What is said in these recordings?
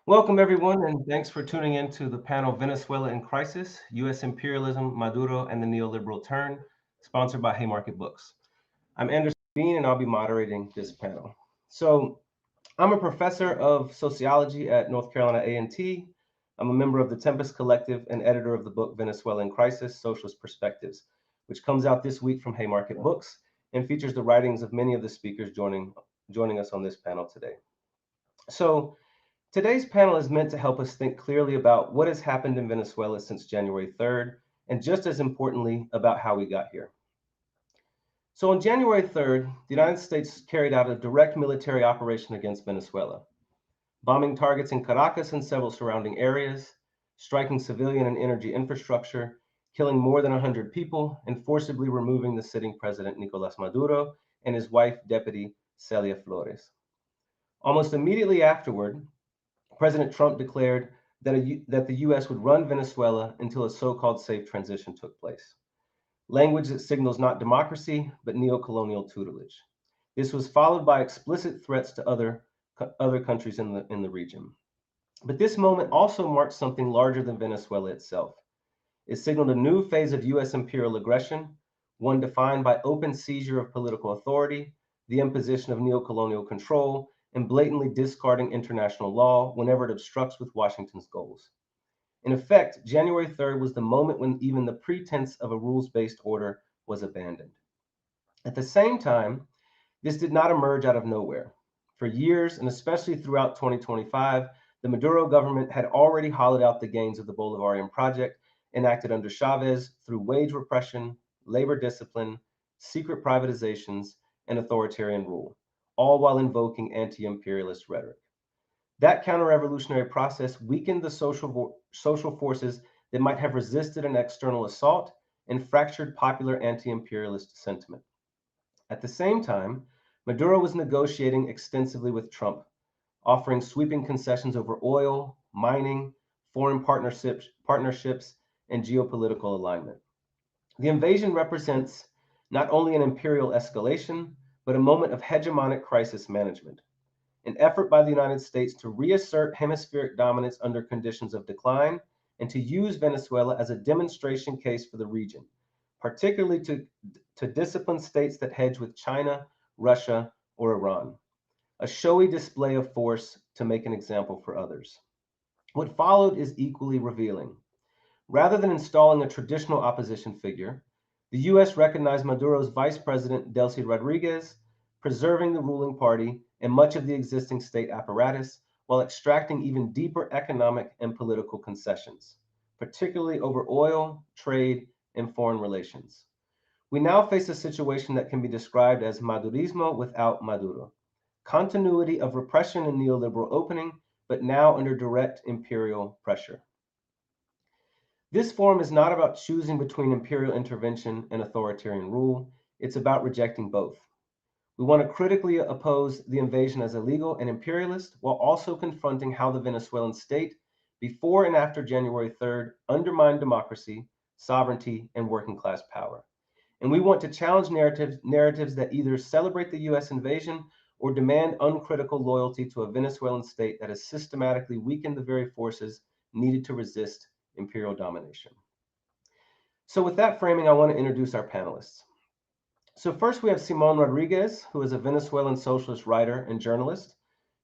Welcome, everyone, and thanks for tuning in to the panel Venezuela in Crisis, U.S. Imperialism, Maduro, and the Neoliberal Turn, sponsored by Haymarket Books. I'm Anderson Bean, and I'll be moderating this panel. So, I'm a professor of sociology at North Carolina A&T. I'm a member of the Tempest Collective and editor of the book Venezuela in Crisis, Socialist Perspectives, which comes out this week from Haymarket Books and features the writings of many of the speakers joining us on this panel today. So, today's panel is meant to help us think clearly about what has happened in Venezuela since January 3rd, and just as importantly, about how we got here. So on January 3rd, the United States carried out a direct military operation against Venezuela, bombing targets in Caracas and several surrounding areas, striking civilian and energy infrastructure, killing more than 100 people, and forcibly removing the sitting president Nicolás Maduro and his wife, Deputy Celia Flores. Almost immediately afterward, President Trump declared that the U.S. would run Venezuela until a so-called safe transition took place. Language that signals not democracy, but neocolonial tutelage. This was followed by explicit threats to other countries in the region. But this moment also marked something larger than Venezuela itself. It signaled a new phase of U.S. imperial aggression, one defined by open seizure of political authority, the imposition of neocolonial control, and blatantly discarding international law whenever it obstructs with Washington's goals. In effect, January 3rd was the moment when even the pretense of a rules-based order was abandoned. At the same time, this did not emerge out of nowhere. For years, and especially throughout 2025, the Maduro government had already hollowed out the gains of the Bolivarian project enacted under Chavez through wage repression, labor discipline, secret privatizations, and authoritarian rule, all while invoking anti-imperialist rhetoric. That counter-revolutionary process weakened the social forces that might have resisted an external assault and fractured popular anti-imperialist sentiment. At the same time, Maduro was negotiating extensively with Trump, offering sweeping concessions over oil, mining, foreign partnerships, and geopolitical alignment. The invasion represents not only an imperial escalation, but a moment of hegemonic crisis management, an effort by the United States to reassert hemispheric dominance under conditions of decline and to use Venezuela as a demonstration case for the region, particularly to discipline states that hedge with China, Russia, or Iran, a showy display of force to make an example for others. What followed is equally revealing. Rather than installing a traditional opposition figure, the US recognized Maduro's vice president, Delcy Rodríguez, preserving the ruling party and much of the existing state apparatus while extracting even deeper economic and political concessions, particularly over oil, trade, and foreign relations. We now face a situation that can be described as Madurismo without Maduro, continuity of repression and neoliberal opening, but now under direct imperial pressure. This form is not about choosing between imperial intervention and authoritarian rule. It's about rejecting both. We want to critically oppose the invasion as illegal and imperialist, while also confronting how the Venezuelan state, before and after January 3rd, undermined democracy, sovereignty, and working class power. And we want to challenge narratives that either celebrate the US invasion or demand uncritical loyalty to a Venezuelan state that has systematically weakened the very forces needed to resist imperial domination. So with that framing, I want to introduce our panelists. So first we have Simón Rodríguez, who is a Venezuelan socialist writer and journalist.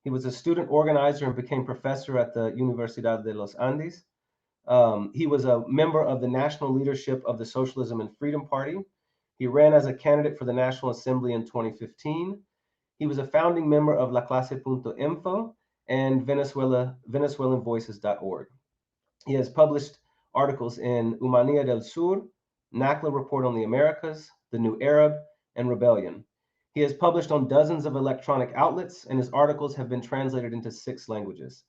He was a student organizer and became professor at the Universidad de los Andes. He was a member of the national leadership of the Socialism and Freedom Party. He ran as a candidate for the National Assembly in 2015. He was a founding member of La Clase.info and VenezuelanVoices.org. He has published articles in Humanidad del Sur, NACLA Report on the Americas, The New Arab, and Rebellion. He has published on dozens of electronic outlets, and his articles have been translated into 6 languages.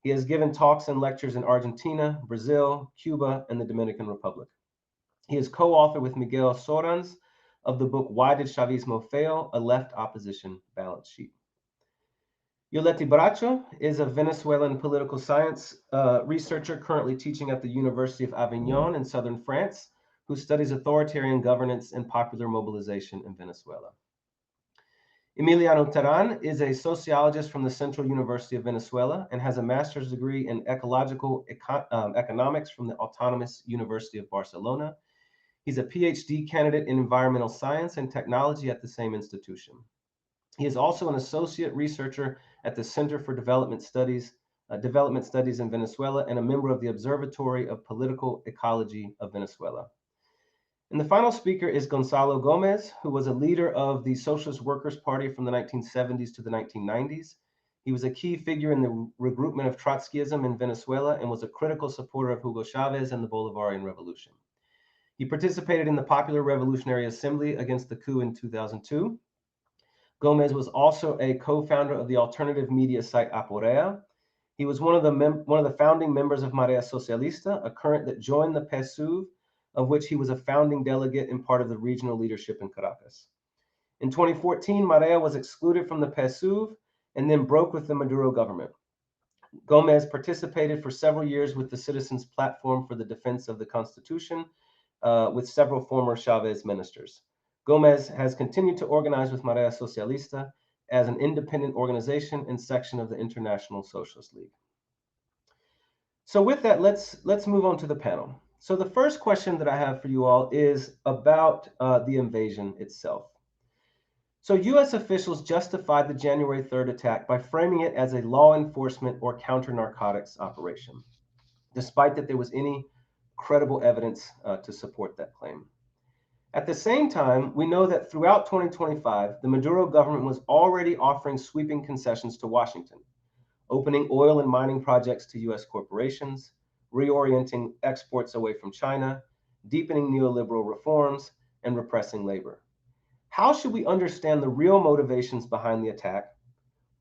He has given talks and lectures in Argentina, Brazil, Cuba, and the Dominican Republic. He is co-author with Miguel Sorans of the book Why Did Chavismo Fail? A Left Opposition Balance Sheet. Yoleti Bracho is a Venezuelan political science researcher currently teaching at the University of Avignon in southern France, who studies authoritarian governance and popular mobilization in Venezuela. Emiliano Terán is a sociologist from the Central University of Venezuela and has a master's degree in ecological economics from the Autonomous University of Barcelona. He's a PhD candidate in environmental science and technology at the same institution. He is also an associate researcher at the Center for Development Studies in Venezuela, and a member of the Observatory of Political Ecology of Venezuela. And the final speaker is Gonzalo Gomez, who was a leader of the Socialist Workers' Party from the 1970s to the 1990s. He was a key figure in the regroupment of Trotskyism in Venezuela and was a critical supporter of Hugo Chavez and the Bolivarian Revolution. He participated in the Popular Revolutionary Assembly against the coup in 2002. Gomez was also a co-founder of the alternative media site Aporea. He was one of the founding members of Marea Socialista, a current that joined the PSUV, of which he was a founding delegate and part of the regional leadership in Caracas. In 2014, Marea was excluded from the PSUV and then broke with the Maduro government. Gomez participated for several years with the Citizens Platform for the Defense of the Constitution, with several former Chavez ministers. Gomez has continued to organize with Marea Socialista as an independent organization and section of the International Socialist League. So with that, let's move on to the panel. So the first question that I have for you all is about the invasion itself. So US officials justified the January 3rd attack by framing it as a law enforcement or counter-narcotics operation, despite that there was any credible evidence to support that claim. At the same time, we know that throughout 2025, the Maduro government was already offering sweeping concessions to Washington, opening oil and mining projects to US corporations, reorienting exports away from China, deepening neoliberal reforms, and repressing labor. How should we understand the real motivations behind the attack?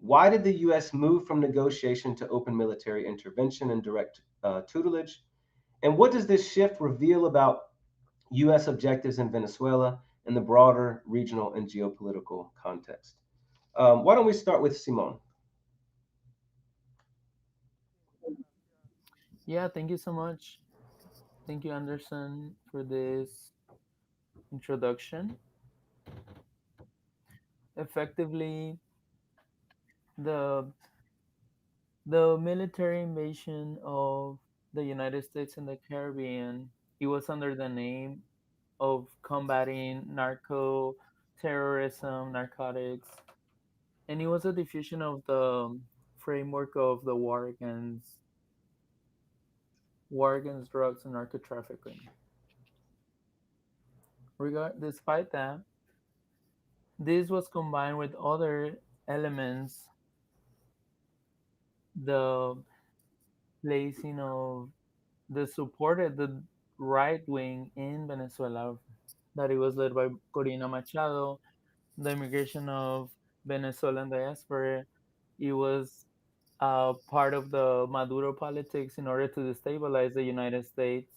Why did the US move from negotiation to open military intervention and direct tutelage? And what does this shift reveal about US objectives in Venezuela and the broader regional and geopolitical context? Why don't we start with Simon? Yeah, thank you so much. Thank you, Anderson, for this introduction. Effectively, the the military invasion of the United States in the Caribbean, it was under the name of combating narco terrorism, narcotics, and it was a diffusion of the framework of the war against drugs and narco trafficking. Despite that, this was combined with other elements, the placing of the supported the right wing in Venezuela, that it was led by Corina Machado, the immigration of Venezuelan diaspora. It was part of the Maduro politics in order to destabilize the United States.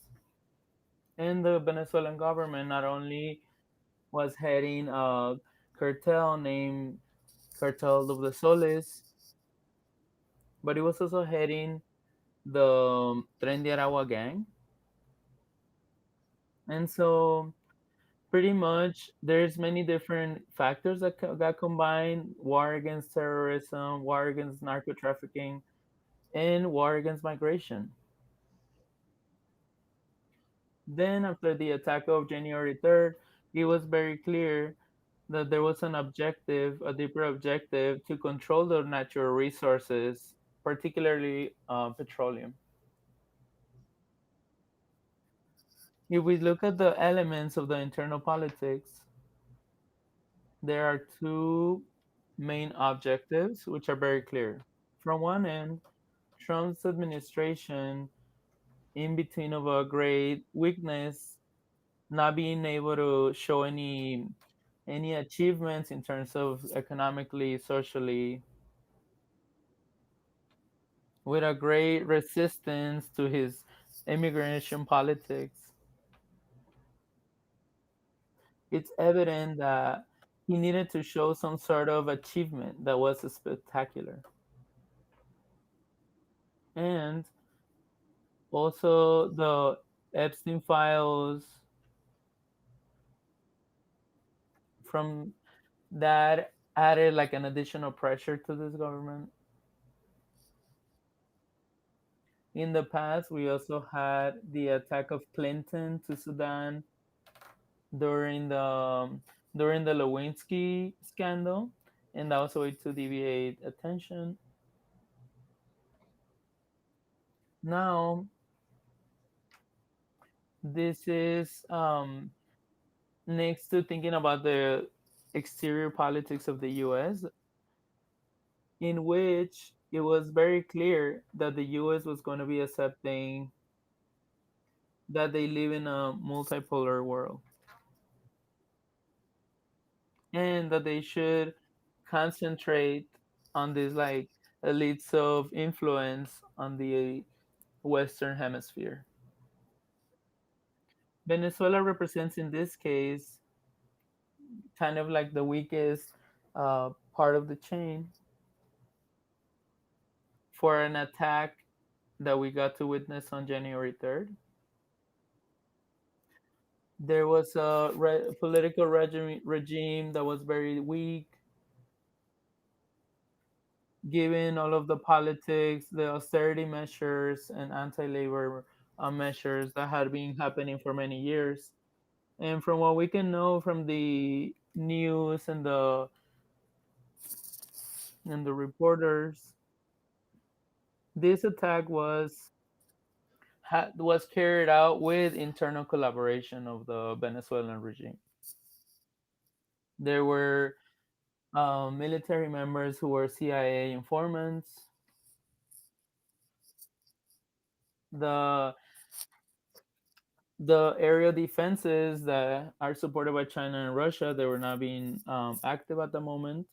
And the Venezuelan government not only was heading a cartel named Cartel of the Soles, but it was also heading the Tren de Aragua gang. And so pretty much there's many different factors that got combined: war against terrorism, war against narco trafficking, and war against migration. Then after the attack of January 3rd, it was very clear that there was an objective, a deeper objective, to control the natural resources, particularly petroleum. If we look at the elements of the internal politics, there are two main objectives which are very clear. From one end, Trump's administration, in between of a great weakness, not being able to show any achievements in terms of economically, socially, with a great resistance to his immigration politics, it's evident that he needed to show some sort of achievement that was spectacular. And also the Epstein files, from that added like an additional pressure to this government. In the past, we also had the attack of Clinton to Sudan during the Lewinsky scandal, and that was a way to deviate attention. Now, this is next to thinking about the exterior politics of the U.S., in which it was very clear that the U.S. was going to be accepting that they live in a multipolar world and that they should concentrate on these like elites of influence on the Western Hemisphere. Venezuela represents, in this case, kind of like the weakest part of the chain for an attack that we got to witness on January 3rd. There was a political regime that was very weak, given all of the politics, the austerity measures, and anti labor measures that had been happening for many years. And from what we can know from the news and the reporters, this attack was carried out with internal collaboration of the Venezuelan regime. There were military members who were CIA informants. The the area defenses that are supported by China and Russia, they were not being active at the moment.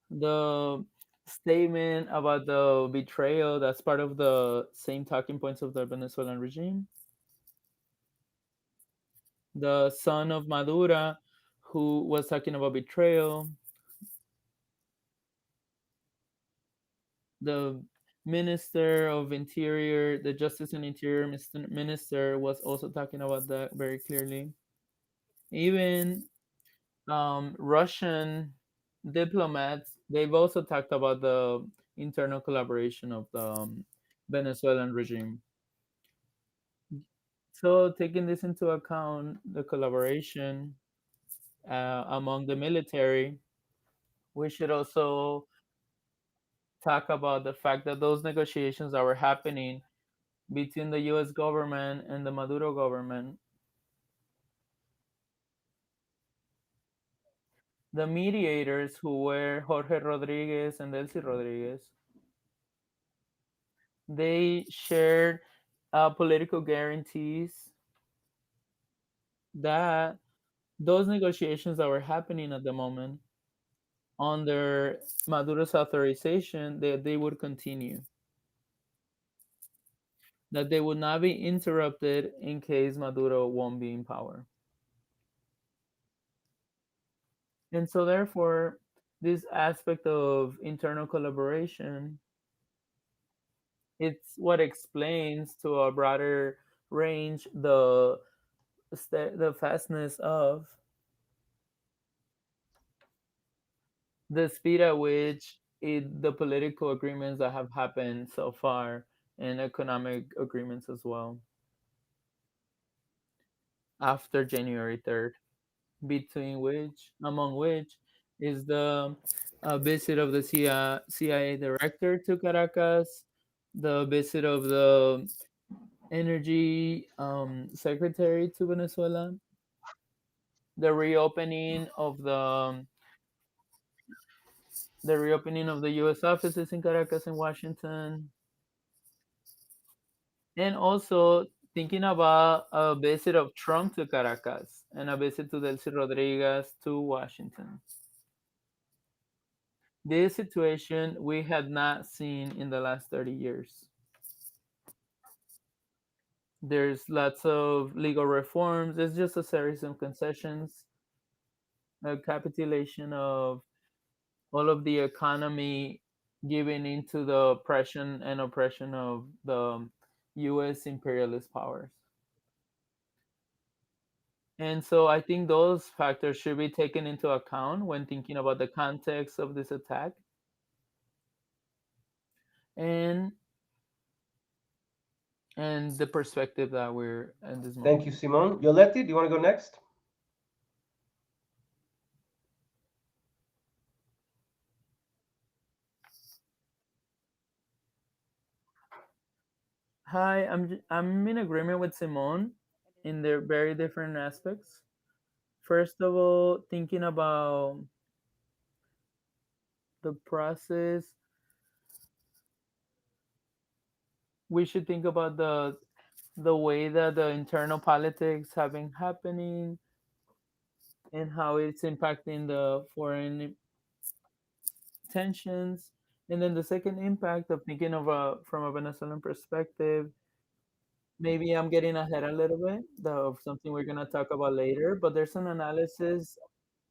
The statement about the betrayal, that's part of the same talking points of the Venezuelan regime. The son of Maduro, who was talking about betrayal. The Minister of Interior, the Justice and Interior Minister, was also talking about that very clearly. Even Russian diplomats, they've also talked about the internal collaboration of the Venezuelan regime. So, taking this into account, the collaboration among the military, we should also talk about the fact that those negotiations that were happening between the US government and the Maduro government, the mediators who were Jorge Rodriguez and Delcy Rodríguez, they shared political guarantees that those negotiations that were happening at the moment under Maduro's authorization, that they would continue, that they would not be interrupted in case Maduro won't be in power. And so, therefore, this aspect of internal collaboration, it's what explains to a broader range the fastness of the speed at which the political agreements that have happened so far and economic agreements as well after January 3rd, among which is the visit of the CIA director to Caracas, the visit of the energy secretary to Venezuela, the reopening of the U.S. offices in Caracas and Washington, and also thinking about a visit of Trump to Caracas and a visit to Delcy Rodriguez to Washington. This situation we had not seen in the last 30 years. There's lots of legal reforms. It's just a series of concessions, a capitulation of all of the economy giving into the oppression and oppression of the U.S. imperialist powers. And so I think those factors should be taken into account when thinking about the context of this attack and and the perspective that we're at this Thank moment. you, Simon. Yoletti, do you want to go next? Hi, I'm in agreement with Simone in their very different aspects. First of all, thinking about the process, we should think about the way that the internal politics have been happening and how it's impacting the foreign tensions. And then the second impact of thinking of a from a Venezuelan perspective, maybe I'm getting ahead a little bit of something we're gonna talk about later, but there's an analysis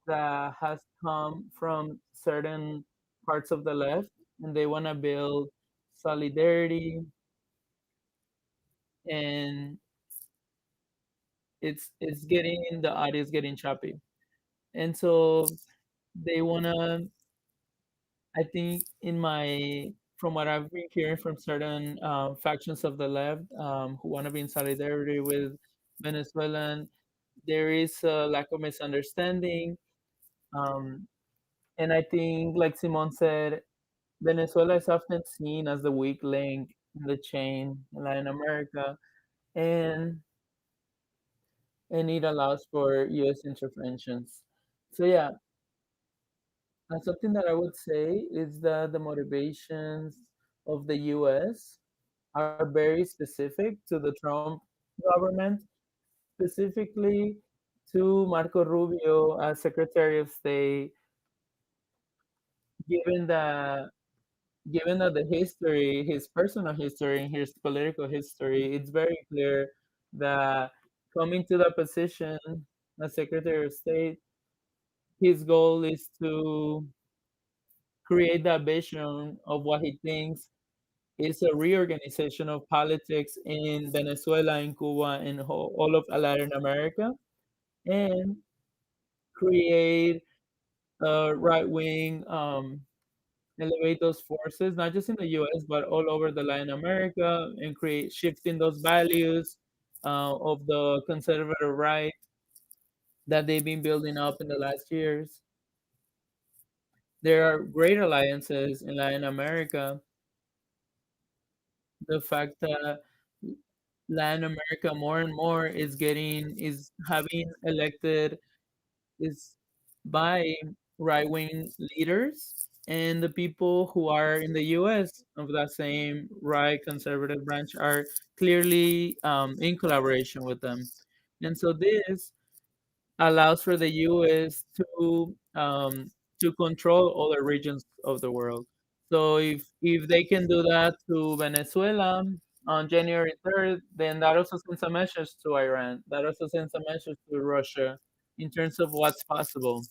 that has come from certain parts of the left, and they want to build solidarity, and it's getting the audio is getting choppy, and so they want to. I think in my from what I've been hearing from certain factions of the left who want to be in solidarity with Venezuelan, there is a lack of misunderstanding. Um, and I think, like Simon said, Venezuela is often seen as the weak link in the chain in Latin America, and and it allows for U.S. interventions. So yeah, something that I would say is that the motivations of the U.S. are very specific to the Trump government, specifically to Marco Rubio as Secretary of State, given that given that the history, his personal history and his political history, it's very clear that coming to the position as Secretary of State, his goal is to create that vision of what he thinks is a reorganization of politics in Venezuela, in Cuba, and all of Latin America, and create a right wing elevate those forces, not just in the U.S. but all over the Latin America, and create shifting those values of the conservative right that they've been building up in the last years. There are great alliances in Latin America. The fact that Latin America more and more is having elected is by right wing leaders, and the people who are in the US of that same right conservative branch are clearly in collaboration with them. And so this allows for the US to control other regions of the world. So if they can do that to Venezuela on January 3rd, then that also sends a message to Iran. That also sends a message to Russia in terms of what's possible.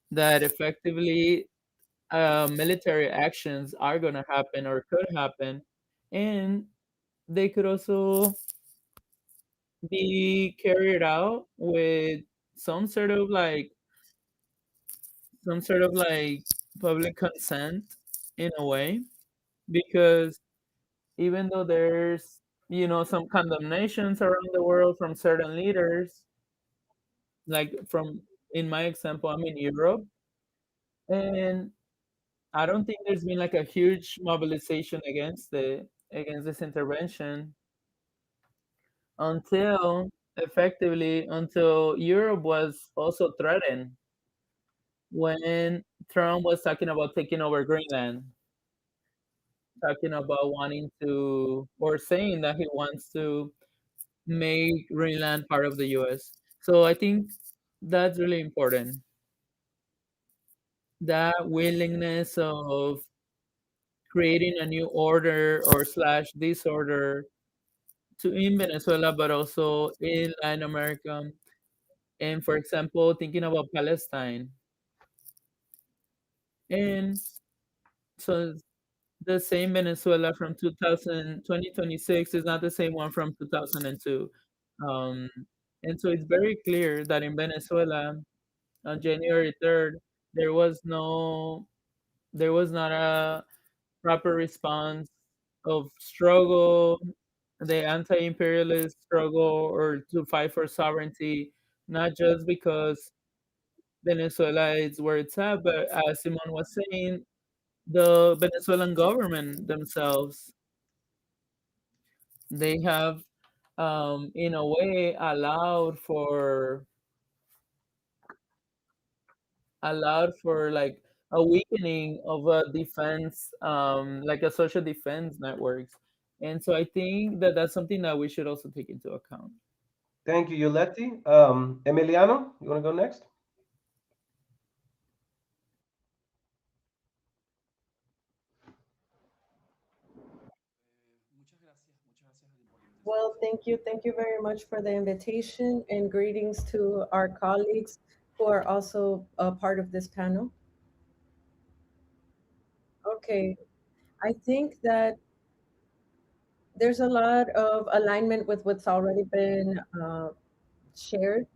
That effectively military actions are going to happen or could happen, and they could also be carried out with some sort of like some sort of like public consent in a way, because even though there's some condemnations around the world from certain leaders, like from in my example, I'm in Europe, and I don't think there's been like a huge mobilization against this intervention until effectively until Europe was also threatened when Trump was talking about taking over Greenland, talking about wanting to or saying that he wants to make Greenland part of the US. So I think that's really important. That willingness of creating a new order or slash disorder to in Venezuela, but also in Latin America. And for example, thinking about Palestine. And so the same Venezuela from 2026 is not the same one from 2002. Um, And so it's very clear that in Venezuela on January 3rd, there was no, there was not a proper response of struggle, the anti-imperialist struggle, or to fight for sovereignty, not just because Venezuela is where it's at, but as Simon was saying, the Venezuelan government themselves, they have, in a way, allowed for like a weakening of a defense, like a social defense networks. And so I think that that's something that we should also take into account. Thank you, Yoleti. Emiliano, you want to go next? Well, thank you. Thank you very much for the invitation and greetings to our colleagues who are also a part of this panel. Okay, I think that there's a lot of alignment with what's already been shared.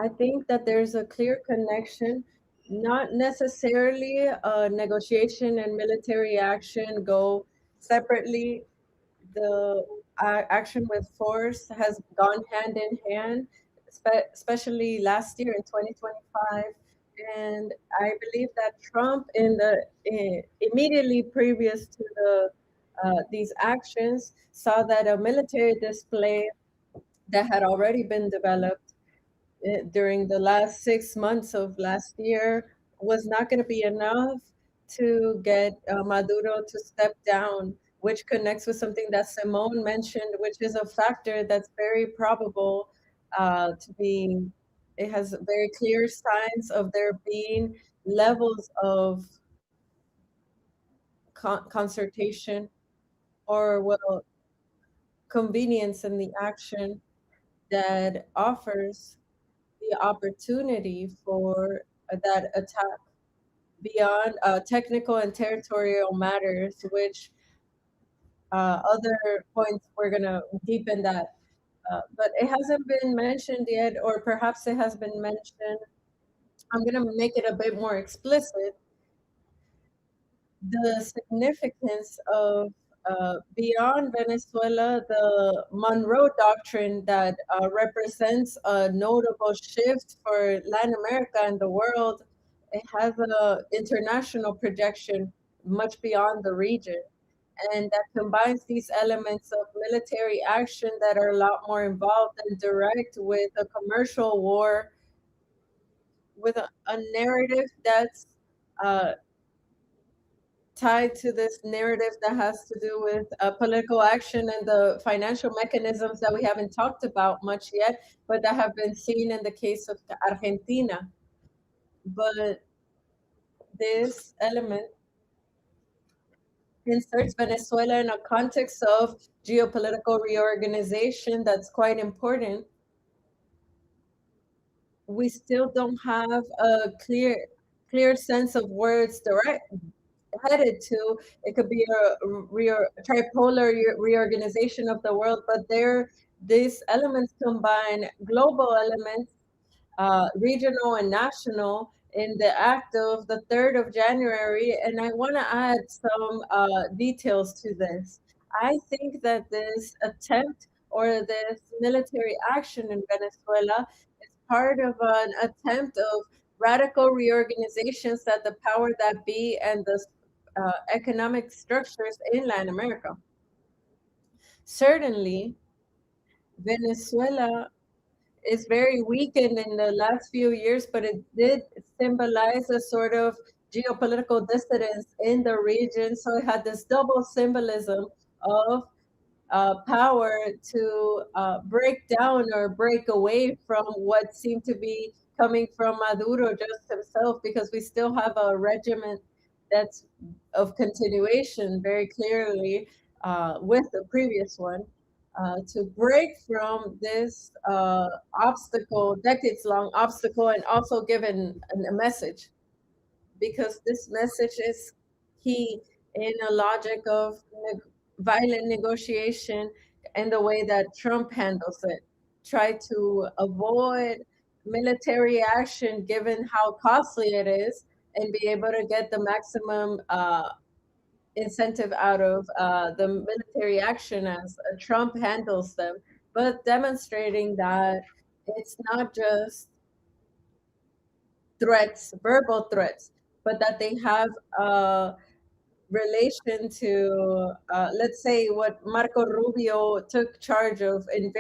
I think that there's a clear connection, not necessarily negotiation and military action go separately. The action with force has gone hand in hand, especially last year in 2025. And I believe that Trump, in the immediately previous to these actions, saw that a military display that had already been developed during the last 6 months of last year was not going to be enough to get Maduro to step down, which connects with something that Simone mentioned, which is a factor that's very probable to be. It has very clear signs of there being levels of concertation or, well, convenience in the action that offers the opportunity for that attack beyond technical and territorial matters, which other points we're going to deepen that. But it hasn't been mentioned yet, or perhaps it has been mentioned. I'm going to make it a bit more explicit. The significance of beyond Venezuela, the Monroe Doctrine that represents a notable shift for Latin America and the world. It has an international projection much beyond the region. And that combines these elements of military action that are a lot more involved and direct with a commercial war, with a narrative that's uh, tied to this narrative that has to do with political action and the financial mechanisms that we haven't talked about much yet, but that have been seen in the case of Argentina. But this element inserts Venezuela in a context of geopolitical reorganization that's quite important. We still don't have a clear sense of where it's headed to. It could be a tripolar reorganization of the world, but these elements combine global elements, regional and national, in the act of the 3rd of January. And I want to add some details to this. I think that this attempt or this military action in Venezuela is part of an attempt of radical reorganizations that the power that be and the economic structures in Latin America. Certainly, Venezuela is very weakened in the last few years, but it did symbolize a sort of geopolitical dissidence in the region. So it had this double symbolism of power to break down or break away from what seemed to be coming from Maduro just himself, because we still have a regiment that's of continuation very clearly with the previous one. To break from this obstacle, decades long obstacle, and also give a message, because this message is key in a logic of violent negotiation and the way that Trump handles it. try to avoid military action given how costly it is and be able to get the maximum incentive out of the military action as Trump handles them, but demonstrating that it's not just threats, verbal threats, but that they have a relation to, let's say, what Marco Rubio took charge of in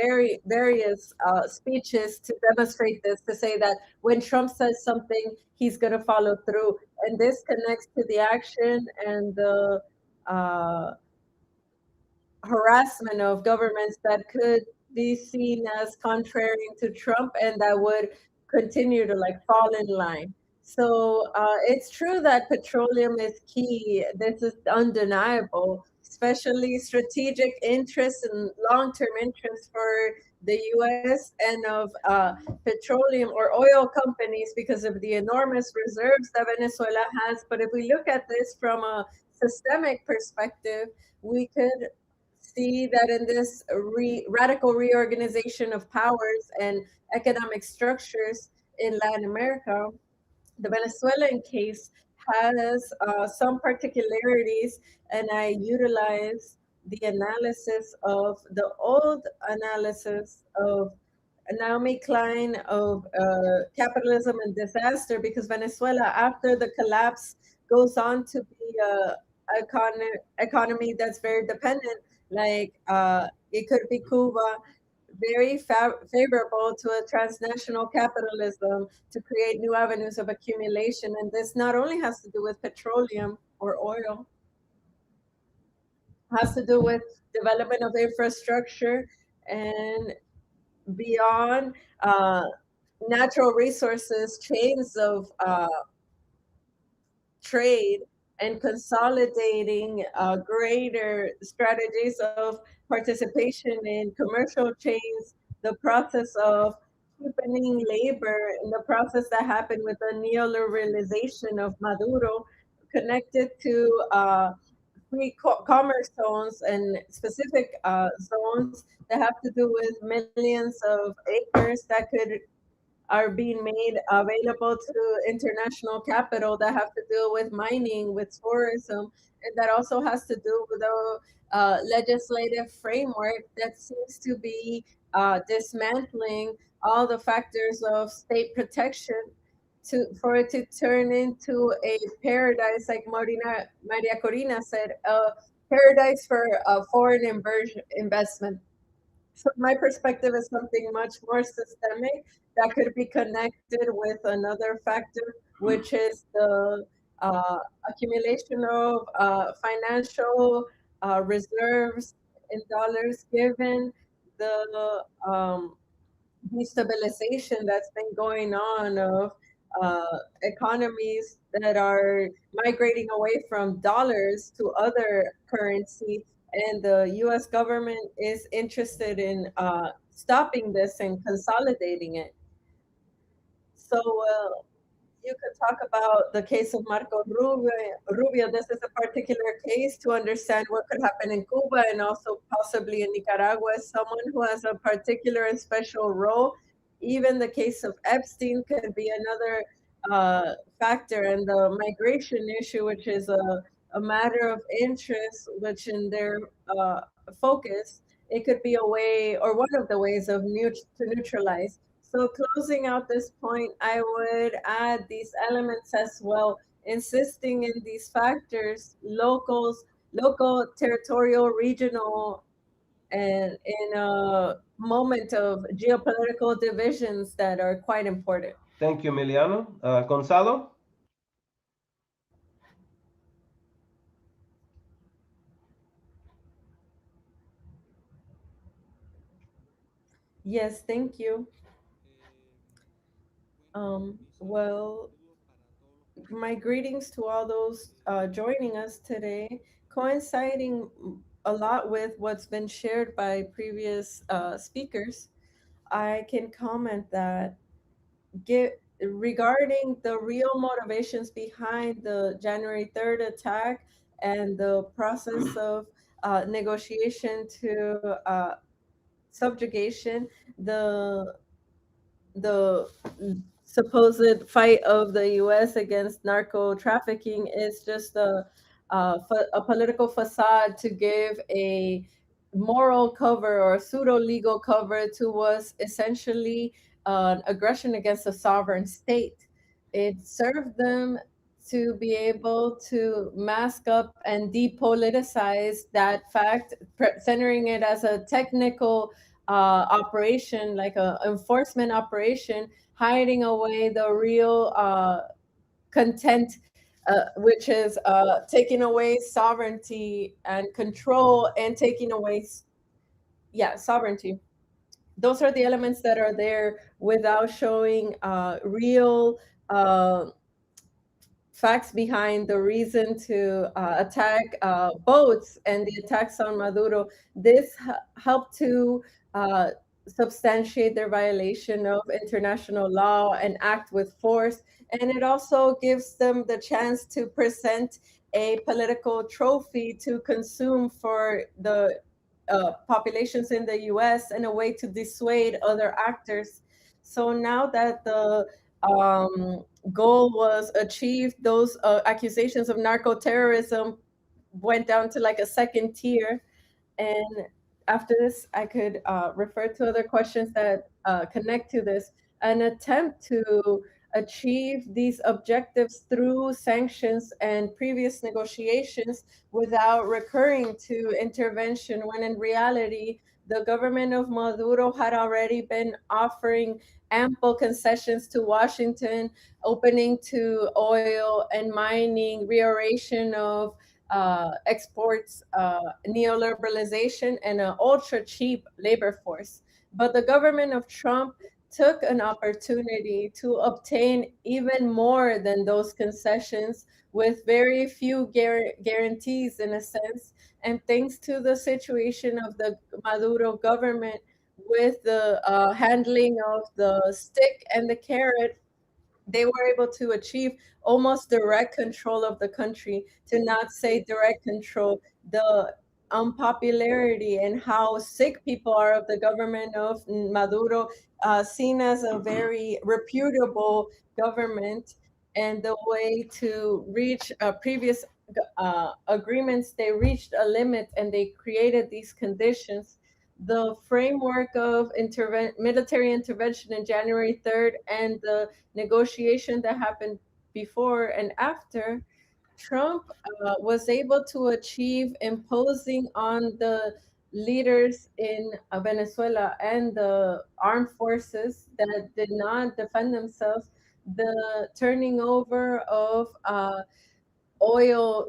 various speeches to demonstrate this, to say that when Trump says something, he's going to follow through. And this connects to the action and the uh, harassment of governments that could be seen as contrary to Trump and that would continue to like fall in line. So it's true that petroleum is key. This is undeniable, especially strategic interests and long-term interests for the U.S. and of petroleum or oil companies because of the enormous reserves that Venezuela has. But if we look at this from a systemic perspective, we could see that in this radical reorganization of powers and economic structures in Latin America, the Venezuelan case has some particularities, and I utilize the analysis of the old analysis of Naomi Klein of Capitalism and Disaster, because Venezuela, after the collapse, goes on to be a economy that's very dependent. Like it could be Cuba, very favorable to a transnational capitalism to create new avenues of accumulation. And this not only has to do with petroleum or oil, has to do with development of infrastructure and beyond natural resources, chains of trade, and consolidating greater strategies of participation in commercial chains, the process of cheapening labor, and the process that happened with the neoliberalization of Maduro, connected to free commerce zones and specific zones that have to do with millions of acres that could are being made available to international capital that have to do with mining, with tourism, and that also has to do with the legislative framework that seems to be dismantling all the factors of state protection for it to turn into a paradise, like Maria Corina said, a paradise for foreign investment. So my perspective is something much more systemic that could be connected with another factor, which is the uh, accumulation of financial reserves in dollars, given the destabilization that's been going on of economies that are migrating away from dollars to other currency, and the U.S. government is interested in stopping this and consolidating it. So you could talk about the case of Marco Rubio. This is a particular case to understand what could happen in Cuba and also possibly in Nicaragua. Someone who has a particular and special role. Even the case of Epstein could be another factor, and the migration issue, which is a matter of interest, which in their focus, it could be a way or one of the ways of to neutralize. So closing out this point, I would add these elements as well, insisting in these factors, local, territorial, regional, and in a moment of geopolitical divisions that are quite important. Thank you, Emiliano. Gonzalo? Yes, thank you. Well, my greetings to all those joining us today, coinciding a lot with what's been shared by previous speakers. I can comment that regarding the real motivations behind the January 3rd attack and the process of negotiation to subjugation, the the supposed fight of the U.S. against narco trafficking is just a political facade to give a moral cover or pseudo legal cover to what's essentially an aggression against a sovereign state. It served them to be able to mask up and depoliticize that fact, centering it as a technical operation, like a enforcement operation, hiding away the real content, which is taking away sovereignty and control and taking away, yeah, sovereignty. Those are the elements that are there without showing real facts behind the reason to attack boats and the attacks on Maduro. This helped to uh, substantiate their violation of international law and act with force. And it also gives them the chance to present a political trophy to consume for the populations in the US and a way to dissuade other actors. So now that the goal was achieved, those accusations of narco terrorism went down to like a second tier. And after this, I could refer to other questions that connect to this. An attempt to achieve these objectives through sanctions and previous negotiations without recurring to intervention, when in reality, the government of Maduro had already been offering ample concessions to Washington, opening to oil and mining, reoration of exports, neoliberalization, and an ultra cheap labor force. But the government of Trump took an opportunity to obtain even more than those concessions with very few guarantees, in a sense. And thanks to the situation of the Maduro government with the handling of the stick and the carrot, they were able to achieve almost direct control of the country, to not say direct control. The unpopularity and how sick people are of the government of Maduro, seen as a very reputable government, and the way to reach previous agreements, they reached a limit and they created these conditions. The framework of military intervention in January 3rd and the negotiation that happened before and after, Trump was able to achieve imposing on the leaders in Venezuela and the armed forces that did not defend themselves, the turning over of oil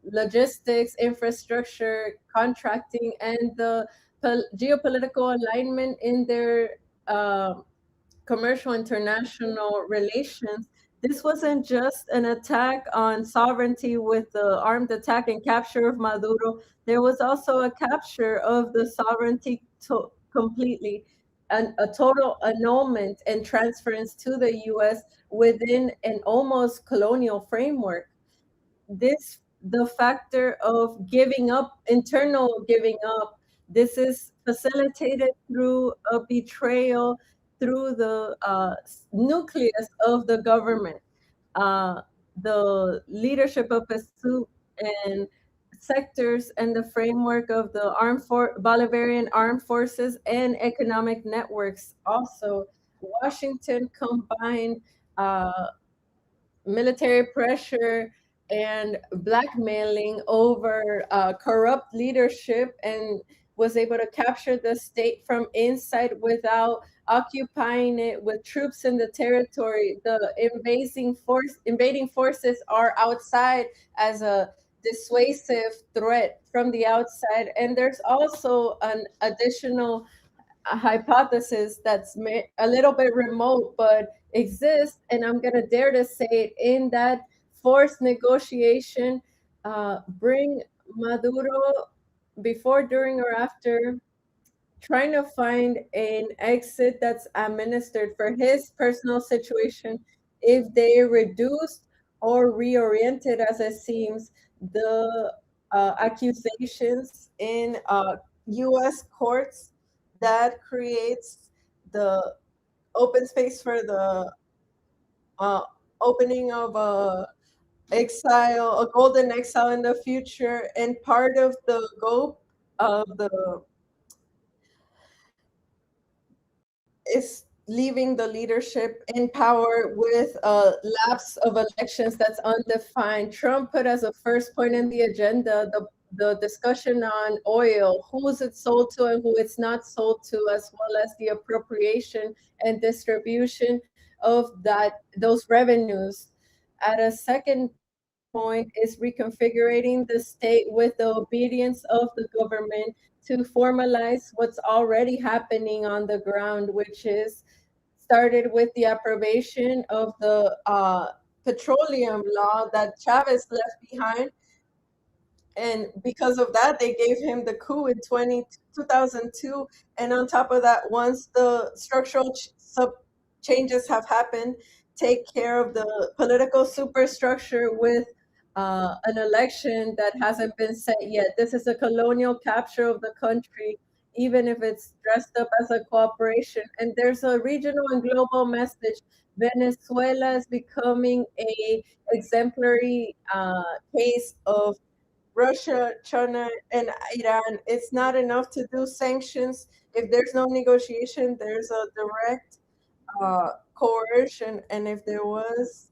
logistics, infrastructure, contracting, and the geopolitical alignment in their commercial international relations. This wasn't just an attack on sovereignty with the armed attack and capture of Maduro. There was also a capture of the sovereignty completely, and a total annulment and transference to the US within an almost colonial framework. This, the factor of giving up, internal giving up, this is facilitated through a betrayal through the nucleus of the government, uh, the leadership of PSUV and sectors and the framework of the Bolivarian armed forces and economic networks. Also, Washington combined military pressure and blackmailing over corrupt leadership, and was able to capture the state from inside without occupying it with troops in the territory. The invading forces are outside as a dissuasive threat from the outside. And there's also an additional hypothesis that's a little bit remote but exists, and I'm gonna dare to say it, in that forced negotiation bring Maduro, before, during, or after, trying to find an exit that's administered for his personal situation, if they reduced or reoriented, as it seems, the accusations in U.S. courts that creates the open space for the uh, opening of a golden exile in the future, and part of the goal of the is leaving the leadership in power with a lapse of elections that's undefined. Trump put as a first point in the agenda the discussion on oil, who is it sold to and who it's not sold to, as well as the appropriation and distribution of those revenues. At a second point is reconfiguring the state with the obedience of the government to formalize what's already happening on the ground, which is started with the approbation of the petroleum law that Chavez left behind, and because of that they gave him the coup in 2002. And on top of that, once the structural sub changes have happened, take care of the political superstructure with an election that hasn't been set yet. This is a colonial capture of the country, even if it's dressed up as a cooperation. And there's a regional and global message. Venezuela is becoming a exemplary case of Russia, China, and Iran. It's not enough to do sanctions. If there's no negotiation, there's a direct coercion. And if there was,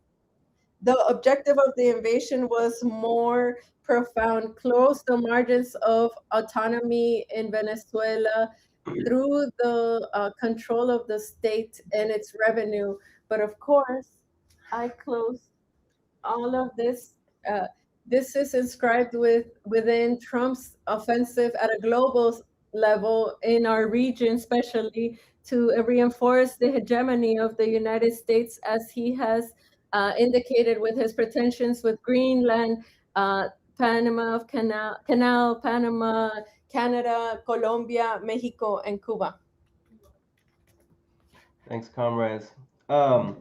the objective of the invasion was more profound, close the margins of autonomy in Venezuela through the control of the state and its revenue. But of course, I close all of this. Uh, this is inscribed within Trump's offensive at a global level in our region, especially to reinforce the hegemony of the United States, as he has indicated with his pretensions with Greenland, Panama Canal, Panama, Canada, Colombia, Mexico, and Cuba. Thanks, comrades. Um,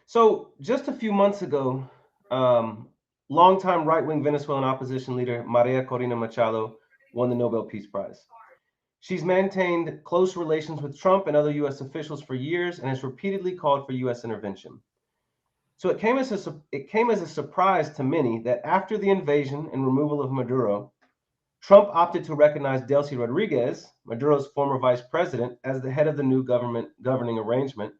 so just a few months ago, um, longtime right-wing Venezuelan opposition leader Maria Corina Machado won the Nobel Peace Prize. She's maintained close relations with Trump and other U.S. officials for years and has repeatedly called for U.S. intervention. So it came as a surprise to many that after the invasion and removal of Maduro, Trump opted to recognize Delcy Rodríguez, Maduro's former vice president, as the head of the new government governing arrangement,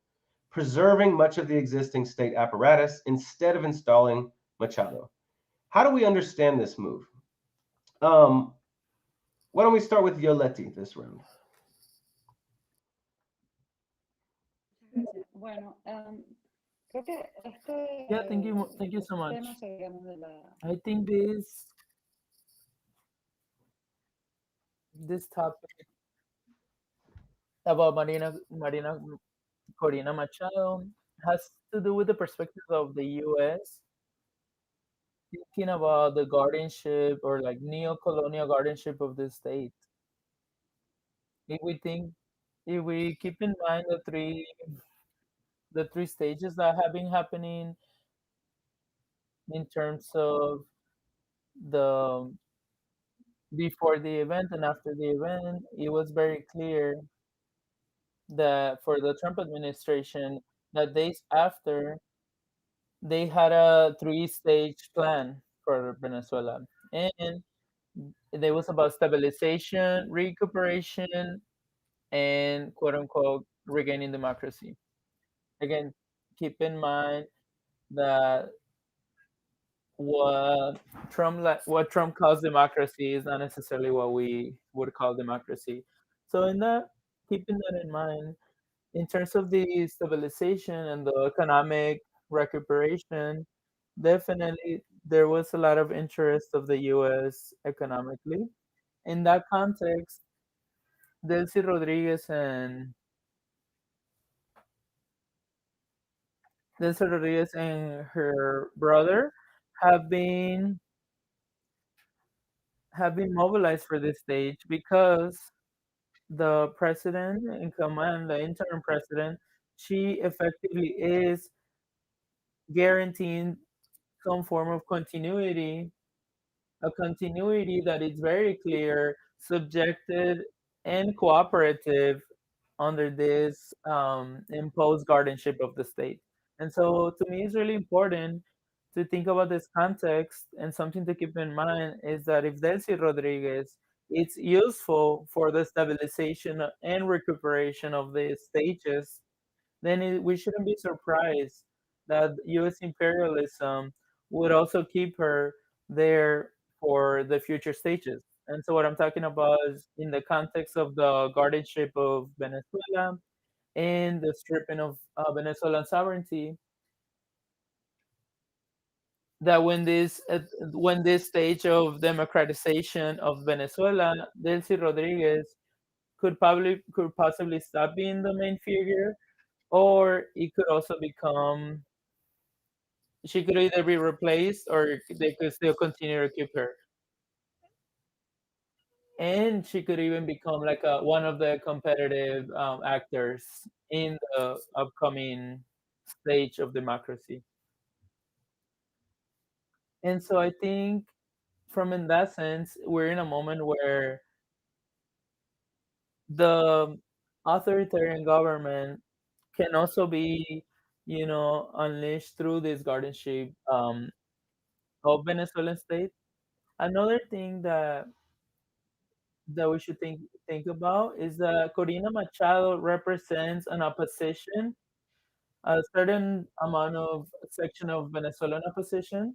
preserving much of the existing state apparatus instead of installing Machado. How do we understand this move? Um, why don't we start with Yoleti this round? Gracias. Bueno, creo que Yeah, thank you so estos much. temas, digamos, de la... I think this topic about Marina Corina Machado has to do with the perspective of the U.S. thinking about the guardianship or like neo-colonial guardianship of the state. If we think, if we keep in mind the three stages that have been happening in terms of the before the event and after the event, it was very clear that for the Trump administration, that days after, they had a three-stage plan for Venezuela, and it was about stabilization, recuperation, and quote unquote regaining democracy. Again, keep in mind that what Trump calls democracy is not necessarily what we would call democracy. So in that, keeping that in mind, in terms of the stabilization and the economic recuperation, definitely there was a lot of interest of the U.S. economically. In that context, Delcy Rodriguez and her brother have been mobilized for this stage because the president in command, the interim president, she effectively is guaranteeing some form of continuity, a continuity that is very clear, subjected and cooperative under this imposed guardianship of the state. And so to me, it's really important to think about this context, and something to keep in mind is that if Delcy Rodriguez, it's useful for the stabilization and recuperation of the stages, then we shouldn't be surprised that U.S. imperialism would also keep her there for the future stages. And so, what I'm talking about is in the context of the guardianship of Venezuela and the stripping of Venezuelan sovereignty, that when this stage of democratization of Venezuela, Delcy Rodriguez could possibly stop being the main figure, or it could also become, she could either be replaced or they could still continue to keep her. And she could even become like one of the competitive actors in the upcoming stage of democracy. And so I think from in that sense, we're in a moment where the authoritarian government can also be, unleashed through this guardianship of Venezuelan state. Another thing that we should think about is that Corina Machado represents an opposition, a certain amount of section of Venezuelan opposition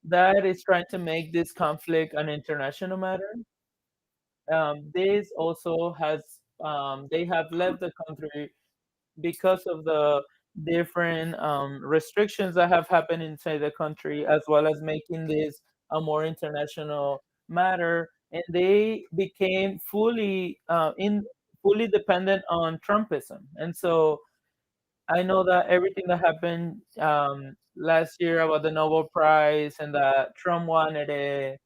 that is trying to make this conflict an international matter. This also has they have left the country because of the different restrictions that have happened inside the country, as well as making this a more international matter. And they became fully dependent on Trumpism. And so I know that everything that happened last year about the Nobel Prize and that Trump wanted it,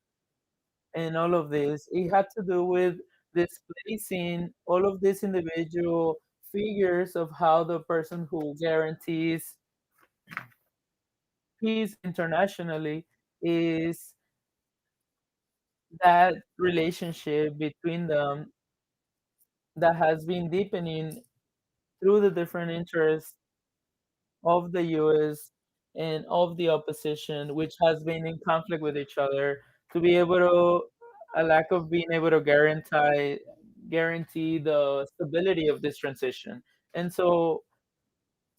and all of this, it had to do with displacing all of these individual figures of how the person who guarantees peace internationally is that relationship between them that has been deepening through the different interests of the US and of the opposition, which has been in conflict with each other, to be able to, a lack of being able to guarantee the stability of this transition. And so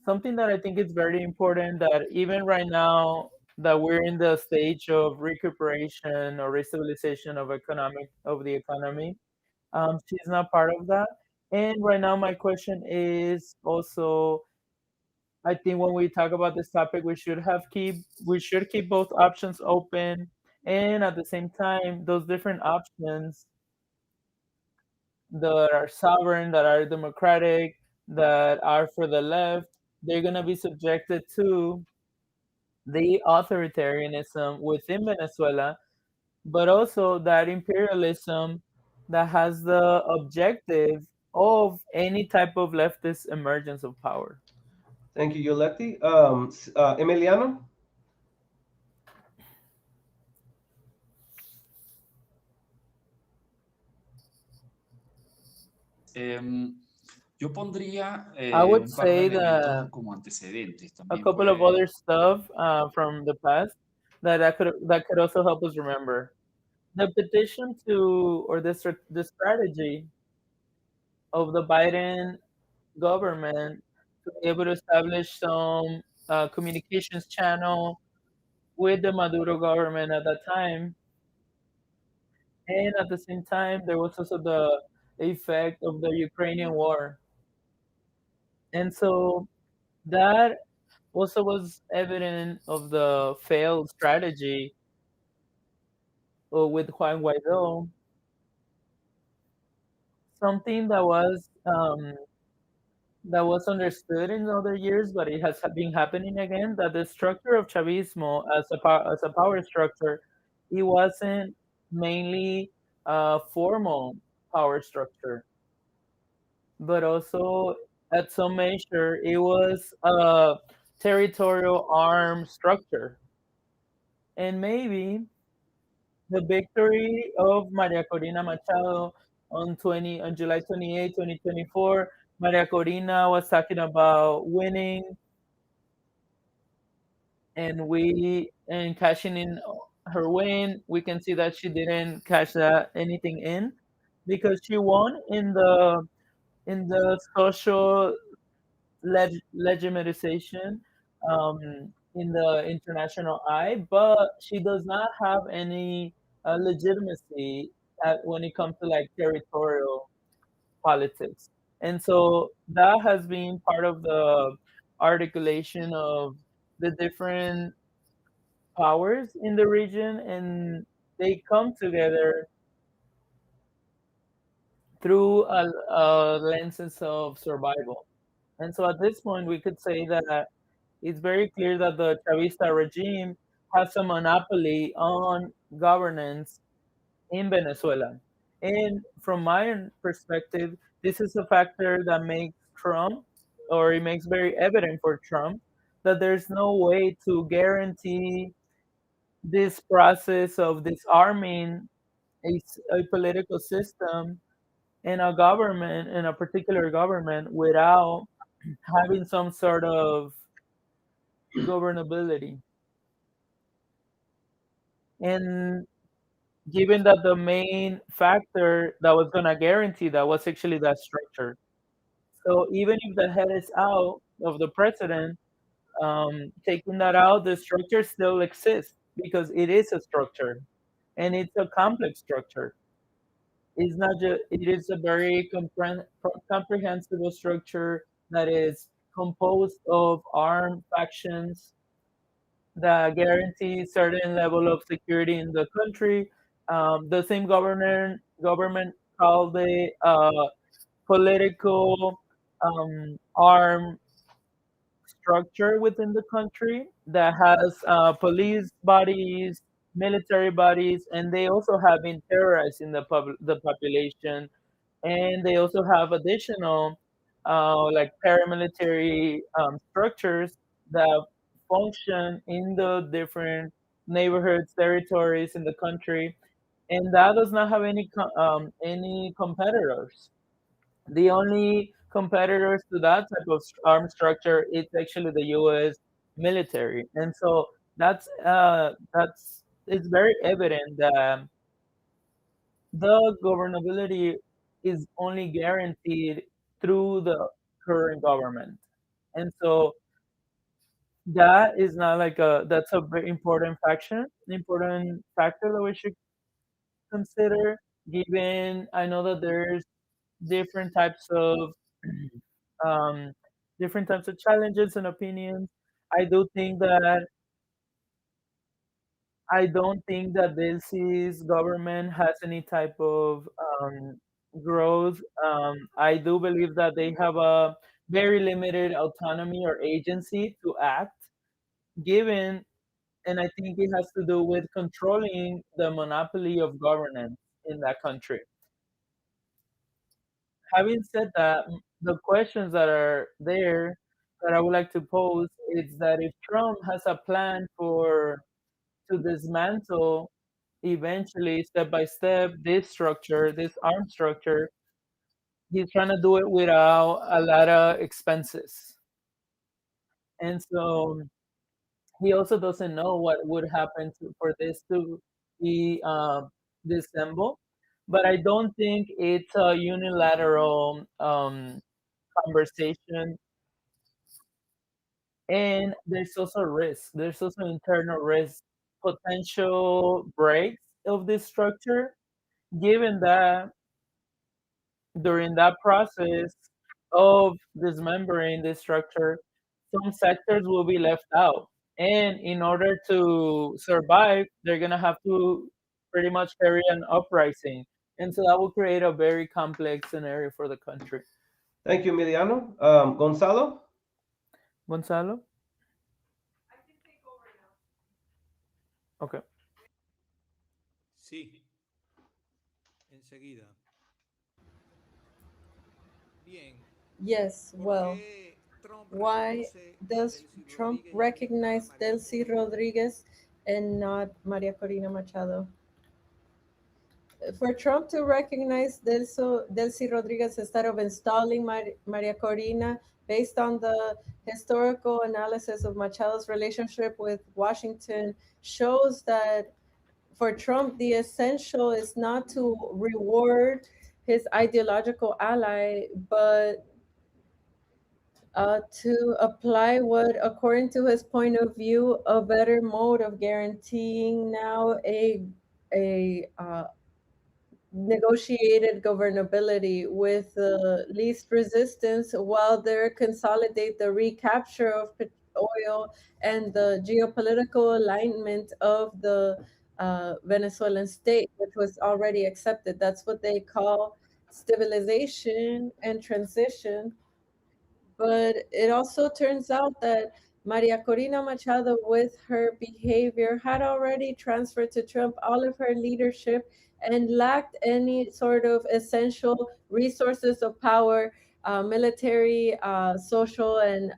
something that I think is very important, that even right now that we're in the stage of recuperation or restabilization of the economy, she's not part of that. And right now my question is also, I think when we talk about this topic, we should keep both options open, and at the same time, those different options that are sovereign, that are democratic, that are for the left, they're gonna be subjected to the authoritarianism within Venezuela, but also that imperialism that has the objective of any type of leftist emergence of power. Thank you, Yoleti. Emiliano? Yo pondría I would un par de say that elementos como antecedentes. a También couple of other puede. stuff from the past that could also help us remember the petition to, or the strategy of the Biden government to be able to establish some communications channel with the Maduro government at that time, and at the same time there was also the effect of the Ukrainian war, and so that also was evident of the failed strategy with Juan Guaido, something that was understood in other years, but it has been happening again. That the structure of Chavismo as a power structure, it wasn't mainly a formal power structure, but also at some measure it was a territorial arm structure, and maybe the victory of Maria Corina Machado on July 28, 2024, Maria Corina was talking about winning and cashing in her win. We can see that she didn't cash anything in because she won in the social legitimization in the international eye, but she does not have any legitimacy when it comes to like territorial politics. And so that has been part of the articulation of the different powers in the region, and they come together through lenses of survival. And so at this point, we could say that it's very clear that the Chavista regime has a monopoly on governance in Venezuela. And from my perspective, this is a factor that makes Trump, or it makes very evident for Trump, that there's no way to guarantee this process of disarming a political system and a government, and a particular government, without having some sort of governability. And given that the main factor that was going to guarantee that was actually that structure. So even if the head is out of the president, taking that out, the structure still exists because it is a structure, and it's a complex structure. It's not just, it is a very comprehensible structure that is composed of armed factions that guarantee certain level of security in the country. The same government called the political arm structure within the country that has police bodies, military bodies, and they also have been terrorizing the population, and they also have additional like paramilitary structures that function in the different neighborhoods, territories in the country, and that does not have any competitors. The only competitors to that type of armed structure is actually the U.S. military, and so that's it's very evident that the governability is only guaranteed through the current government. And so that is not like that's a very important factor that we should consider, given I know that there's different types of um, different types of challenges and opinions. I do think that I don't think that Delcy's government has any type of growth. I do believe that they have a very limited autonomy or agency to act, given, and I think it has to do with controlling the monopoly of governance in that country. Having said that, the questions that are there that I would like to pose is that if Trump has a plan for to dismantle eventually, step by step, this structure, this arm structure, he's trying to do it without a lot of expenses. And so he also doesn't know what would happen for this to be disassembled. But I don't think it's a unilateral conversation. And there's also risk. There's also internal risk, potential breaks of this structure, given that during that process of dismembering this structure, some sectors will be left out. And in order to survive, they're going to have to pretty much carry an uprising. And so that will create a very complex scenario for the country. Thank you, Emiliano. Gonzalo? Gonzalo? Okay. Sí, enseguida. Bien, Yes, ¿por well, qué Trump why reconoce a does Delcy Trump Rodríguez y a recognize María Delcy Corina? Rodriguez and not Maria Corina Machado? for Trump to recognize Delcy Rodriguez instead of installing Maria Corina based on the historical analysis of Machado's relationship with Washington shows that for Trump, the essential is not to reward his ideological ally, but to apply what, according to his point of view, a better mode of guaranteeing now a negotiated governability with the least resistance while they consolidate the recapture of oil and the geopolitical alignment of the Venezuelan state, which was already accepted. That's what they call stabilization and transition. But it also turns out that Maria Corina Machado, with her behavior, had already transferred to Trump all of her leadership and lacked any sort of essential resources of power, military, social, and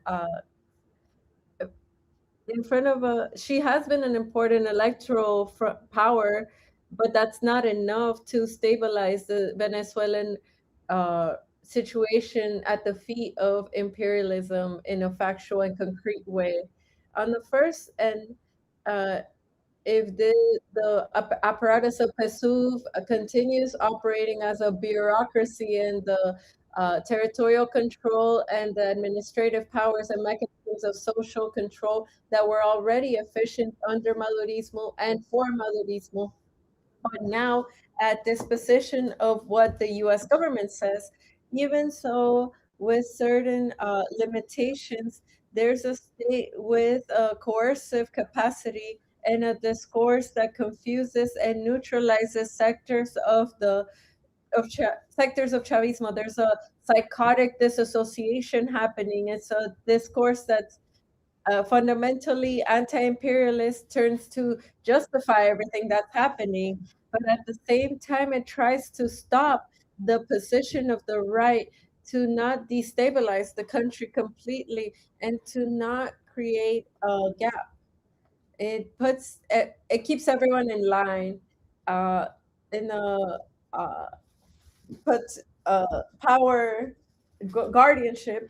in front of a. She has been an important electoral power, but that's not enough to stabilize the Venezuelan uh, situation at the feet of imperialism in a factual and concrete way. On the first end, uh, if the apparatus of PSUV continues operating as a bureaucracy and the territorial control and the administrative powers and mechanisms of social control that were already efficient under Madurismo and for Madurismo, but now at disposition of what the US government says. Even so, with certain limitations, there's a state with a coercive capacity and a discourse that confuses and neutralizes sectors of sectors of Chavismo. There's a psychotic disassociation happening. It's a discourse that's fundamentally anti-imperialist, turns to justify everything that's happening, but at the same time it tries to stop the position of the right to not destabilize the country completely and to not create a gap. It keeps everyone in line, uh, in a uh, puts power guardianship.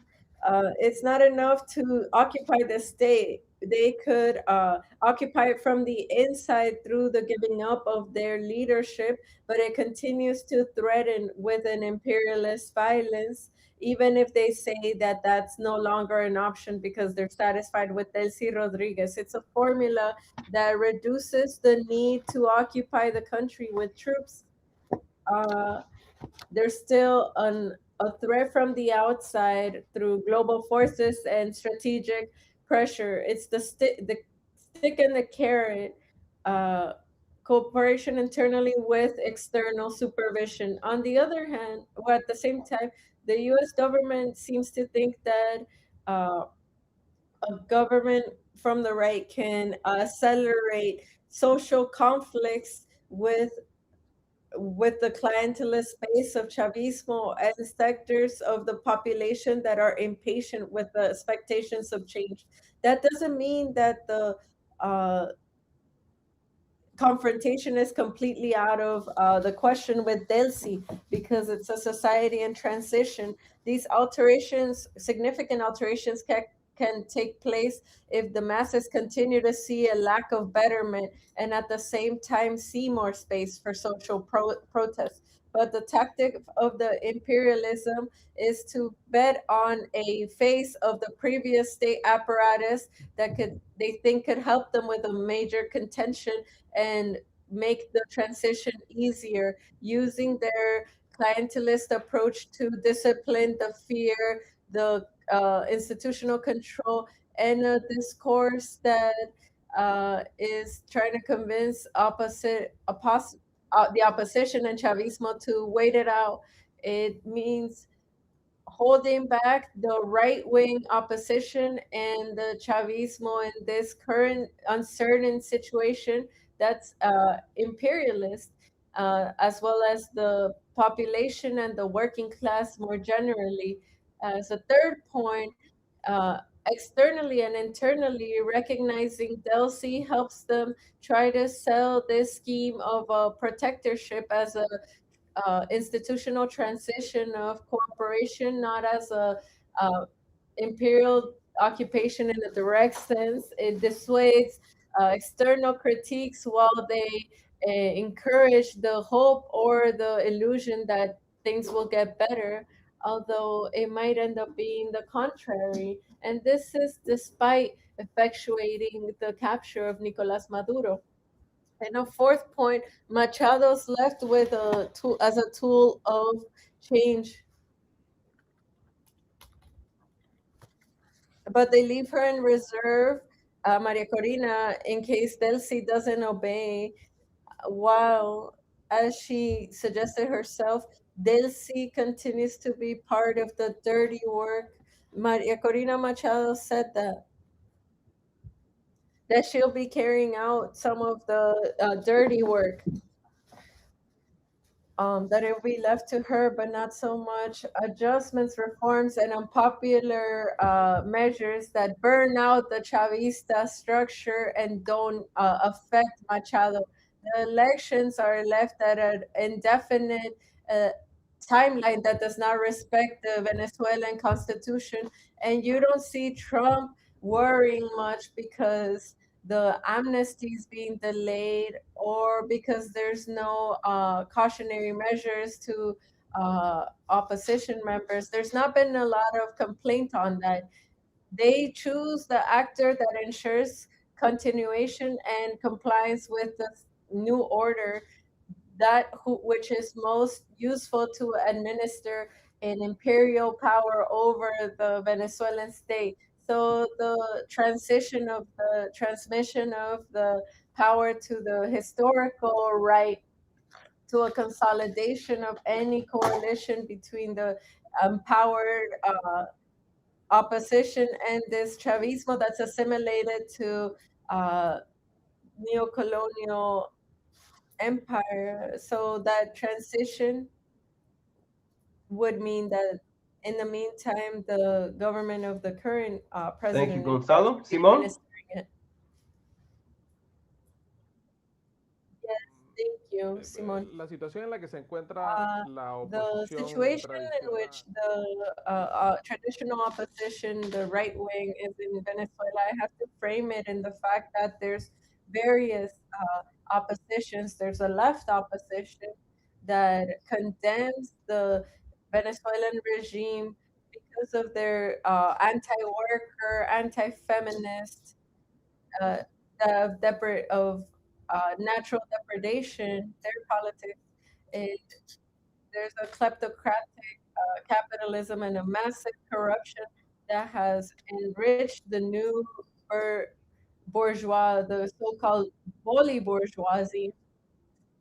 It's not enough to occupy the state. They could occupy it from the inside through the giving up of their leadership, but it continues to threaten with an imperialist violence, even if they say that that's no longer an option because they're satisfied with Delcy Rodriguez. It's a formula that reduces the need to occupy the country with troops. Uh, there's still a threat from the outside through global forces and strategic pressure. It's the stick and the carrot, uh, cooperation internally with external supervision. On the other hand, well, at the same time, the U.S. government seems to think that uh, a government from the right can accelerate social conflicts with the clientelist base of Chavismo and sectors of the population that are impatient with the expectations of change. That doesn't mean that the uh, confrontation is completely out of the question with Delcy because it's a society in transition. These alterations, significant alterations, can take place if the masses continue to see a lack of betterment and at the same time see more space for social protest. But the tactic of the imperialism is to bet on a face of the previous state apparatus that they think could help them with a major contention and make the transition easier using their clientelist approach to discipline, the fear, the institutional control, and a discourse that is trying to convince the opposition and Chavismo to wait it out. It means holding back the right wing opposition and the Chavismo in this current uncertain situation that's imperialist, as well as the population and the working class more generally. As a third point, uh, externally and internally, recognizing Delcy helps them try to sell this scheme of a protectorship as a institutional transition of cooperation, not as a uh, imperial occupation in a direct sense. It dissuades external critiques while they encourage the hope or the illusion that things will get better, although it might end up being the contrary. And this is despite effectuating the capture of Nicolás Maduro. And a fourth point, Machado's left with a tool as a tool of change, but they leave her in reserve, Maria Corina, in case Delcy doesn't obey. While, as she suggested herself, Delcy continues to be part of the dirty work. Maria Corina Machado said that she'll be carrying out some of the dirty work, that it will be left to her, but not so much adjustments, reforms, and unpopular measures that burn out the Chavista structure and don't affect Machado. The elections are left at an indefinite uh, timeline that does not respect the Venezuelan constitution, and you don't see Trump worrying much because the amnesty is being delayed or because there's no cautionary measures to opposition members. There's not been a lot of complaint on that. They choose the actor that ensures continuation and compliance with the new order, which is most useful to administer an imperial power over the Venezuelan state. So the transition of the transmission of the power to the historical right, to a consolidation of any coalition between the empowered opposition and this Chavismo that's assimilated to uh, neocolonial empire. So that transition would mean that in the meantime, the government of the current Thank you, president in charge Gonzalo. would be Simon? administering it. Yes, thank you, Simon. La situación en la que se encuentra Uh, la the oposición situation in tradicional. which the traditional opposition, the right wing, is in Venezuela, I have to frame it in the fact that there's various oppositions. There's a left opposition that condemns the Venezuelan regime because of their anti-worker, anti-feminist, uh, of natural depredation, their politics. There's a kleptocratic capitalism and a massive corruption that has enriched the new bourgeois, the so-called Boli bourgeoisie.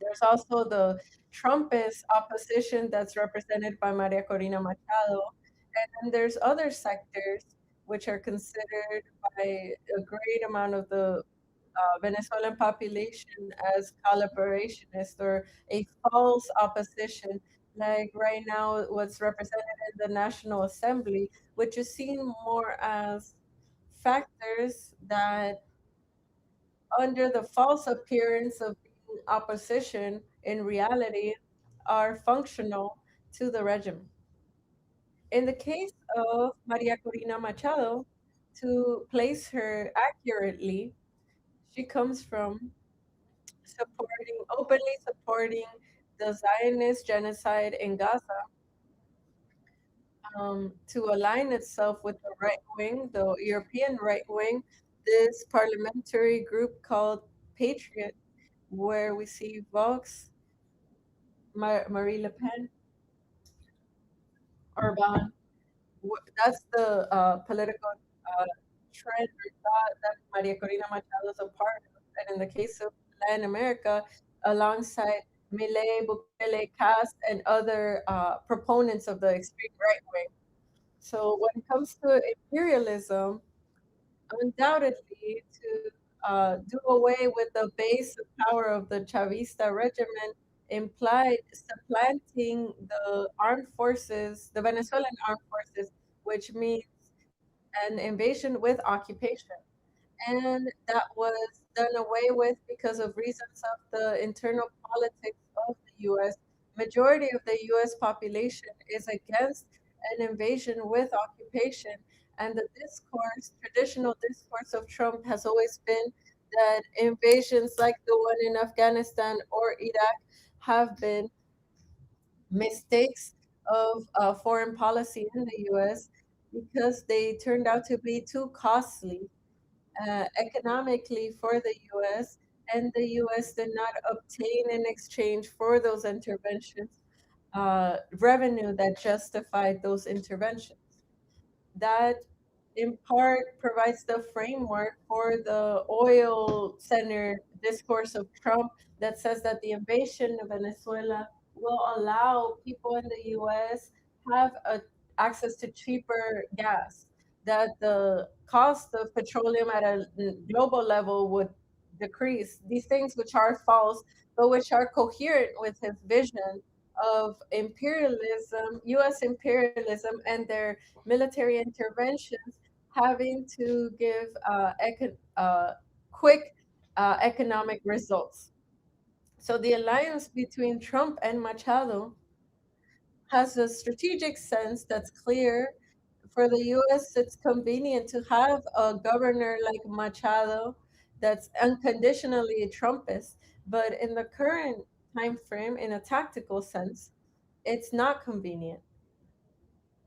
There's also the Trumpist opposition that's represented by Maria Corina Machado. And then there's other sectors which are considered by a great amount of the Venezuelan population as collaborationist or a false opposition, like right now what's represented in the National Assembly, which is seen more as factors that, under the false appearance of being opposition, in reality are functional to the regime. In the case of Maria Corina Machado, to place her accurately, she comes from openly supporting the Zionist genocide in Gaza, to align itself with the right wing, the European right wing, this parliamentary group called Patriot, where we see Vox, Marie Le Pen, Orban. That's the political trend or thought that Maria Corina Machado is a part of. And in the case of Latin America, alongside Milei, Bukele, Cas, and other proponents of the extreme right wing. So when it comes to imperialism, undoubtedly to do away with the base of power of the Chavista regimen implied supplanting the armed forces, the Venezuelan armed forces, which means an invasion with occupation. And that was done away with because of reasons of the internal politics of the US. Majority of the US population is against an invasion with occupation. And the discourse, traditional discourse of Trump has always been that invasions like the one in Afghanistan or Iraq have been mistakes of foreign policy in the US because they turned out to be too costly economically for the US, and the US did not obtain in exchange for those interventions revenue that justified those interventions. That in part provides the framework for the oil centered discourse of Trump that says that the invasion of Venezuela will allow people in the US have access to cheaper gas, that the cost of petroleum at a global level would decrease. These things which are false, but which are coherent with his vision of imperialism, US imperialism, and their military interventions having to give quick economic results. So the alliance between Trump and Machado has a strategic sense that's clear. For the US, it's convenient to have a governor like Machado that's unconditionally Trumpist, but in the current time frame, in a tactical sense, it's not convenient.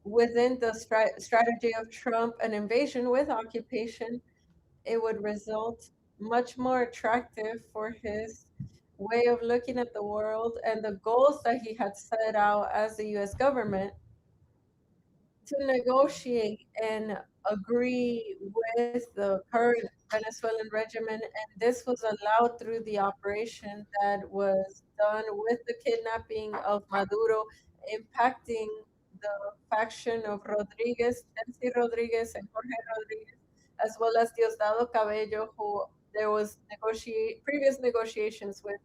Within the strategy of Trump, an invasion with occupation, it would result much more attractive for his way of looking at the world and the goals that he had set out as the US government to negotiate and agree with the current Venezuelan regimen. And this was allowed through the operation that was done with the kidnapping of Maduro, impacting the faction of Rodriguez, Delcy Rodríguez, and Jorge Rodriguez, as well as Diosdado Cabello, who there was previous negotiations with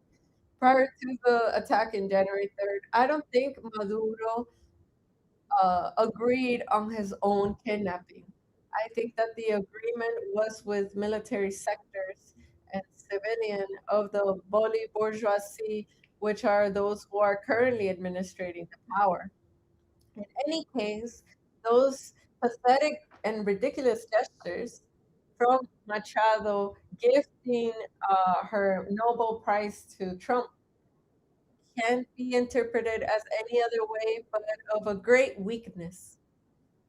prior to the attack in January 3rd. I don't think Maduro agreed on his own kidnapping. I think that the agreement was with military sectors and civilian of the Boli bourgeoisie, which are those who are currently administrating the power. In any case, those pathetic and ridiculous gestures from Machado gifting her Nobel Prize to Trump can't be interpreted as any other way but of a great weakness.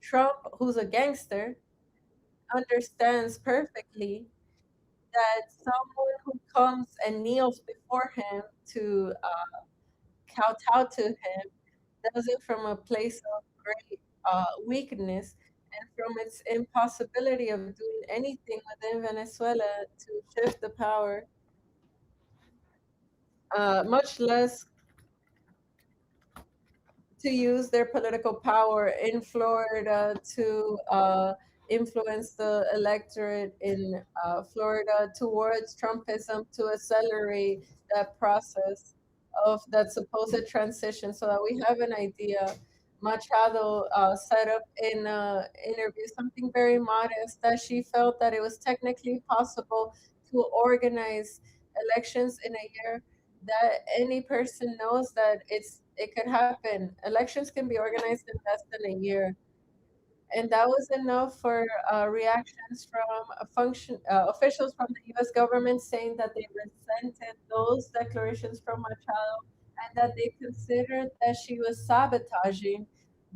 Trump, who's a gangster, understands perfectly that someone who comes and kneels before him to kowtow to him does it from a place of great weakness and from its impossibility of doing anything within Venezuela to shift the power, much less to use their political power in Florida to influence the electorate in Florida towards Trumpism to accelerate that process of that supposed transition so that we have an idea. Machado set up in an interview something very modest that she felt that it was technically possible to organize elections in a year that any person knows that it could happen. Elections can be organized in less than a year, and that was enough for reactions from officials from the U.S. government saying that they resented those declarations from Machado and that they considered that she was sabotaging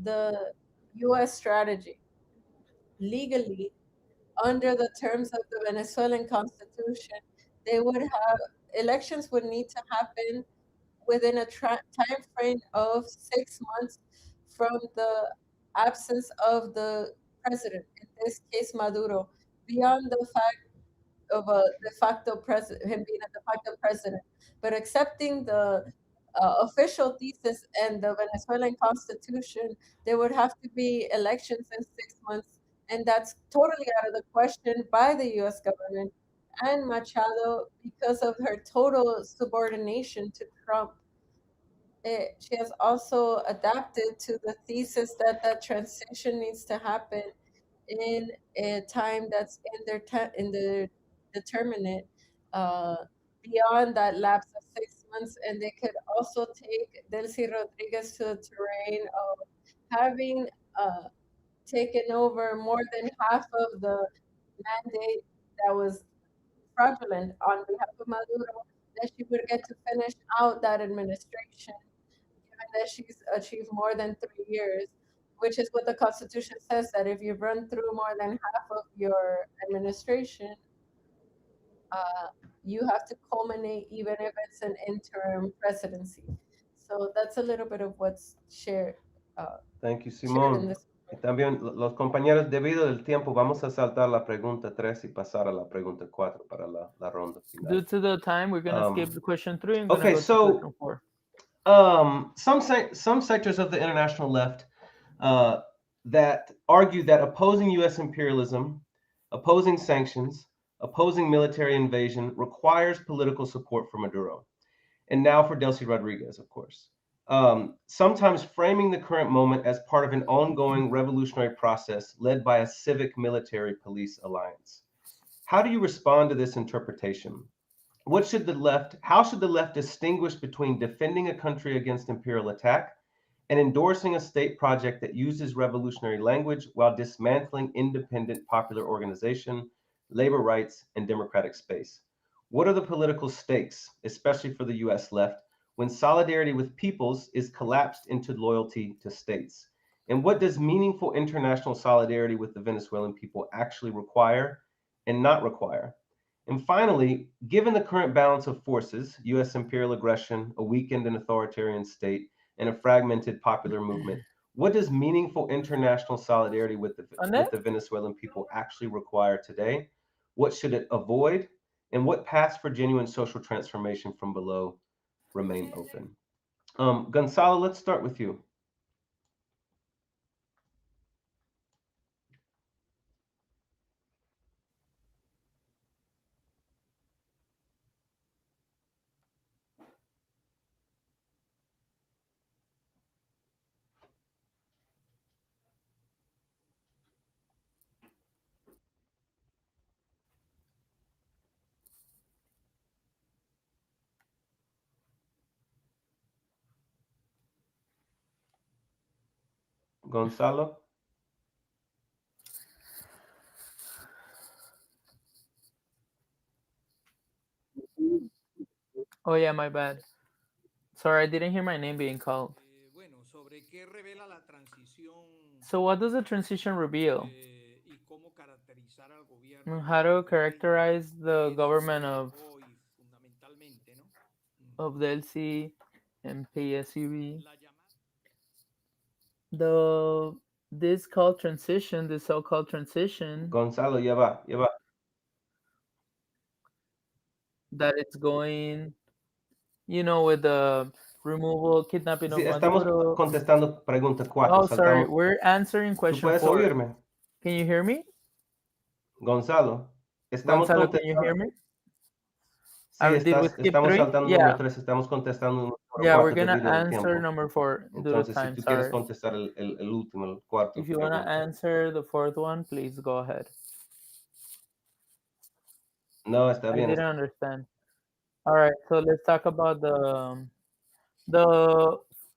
the U.S. strategy legally under the terms of the Venezuelan constitution. They would have elections would need to happen within a time frame of 6 months from the absence of the president, in this case Maduro, beyond the fact of a de facto president, him being a de facto president, but accepting the official thesis and the Venezuelan constitution, there would have to be elections in 6 months, and that's totally out of the question by the U.S. government and Machado because of her total subordination to Trump. She has also adapted to the thesis that that transition needs to happen in a time that's in the determinate, uh, beyond that lapse of 6 months, and they could also take Delcy Rodriguez to the terrain of having taken over more than half of the mandate that was fraudulent on behalf of Maduro, that she would get to finish out that administration, given that she's achieved more than 3 years, which is what the Constitution says, that if you run through more than half of your administration, uh, you have to culminate, even if it's an interim presidency. So that's a little bit of what's Thank you, shared in Simón. this. Y también los compañeros, debido al tiempo, vamos a saltar la pregunta 3 y pasar a la pregunta 4 para la ronda Due final. to the time, we're gonna skip the question 3 and gonna Okay, go to so question 4. some sectors of the international left that argue that opposing U.S. imperialism, opposing sanctions, opposing military invasion requires political support for Maduro. And now for Delcy Rodriguez, of course. Sometimes framing the current moment as part of an ongoing revolutionary process led by a civic military police alliance. How do you respond to this interpretation? How should the left distinguish between defending a country against imperial attack and endorsing a state project that uses revolutionary language while dismantling independent popular organization, labor rights, and democratic space? What are the political stakes, especially for the US left, when solidarity with peoples is collapsed into loyalty to states? And what does meaningful international solidarity with the Venezuelan people actually require and not require? And finally, given the current balance of forces, US imperial aggression, a weakened and authoritarian state, and a fragmented popular movement, what does meaningful international solidarity with the Venezuelan people actually require today? What should it avoid? And what paths for genuine social transformation from below remain open? Gonzalo, let's start with you. Gonzalo? Oh yeah, my bad. Sorry, I didn't hear my name being called. Bueno, sobre qué revela la transición So what does the transition reveal? y cómo caracterizar al gobierno How to de characterize the que government desplegó y fundamentalmente, ¿no? of Delcy and PSUV. La llamada This called transition, this so-called transition, Gonzalo, ya va. that it's going, with the removal, kidnapping Sí, of estamos Maduro. contestando pregunta 4. Oh, sorry, we're answering ¿Tú question puedes 4. oírme? Can you hear me? Gonzalo, estamos Gonzalo, can you hear me? Sí, Did we skip estamos 3? saltando Yeah. número 3, estamos contestando número Yeah, we're 4 gonna debido al answer tiempo. number 4 due to Entonces, si time. tú quieres Sorry. contestar el último, el cuarto. If you wanna pregunta. answer the 4th one, please go ahead. No, está I bien. didn't understand. All right, so let's talk about the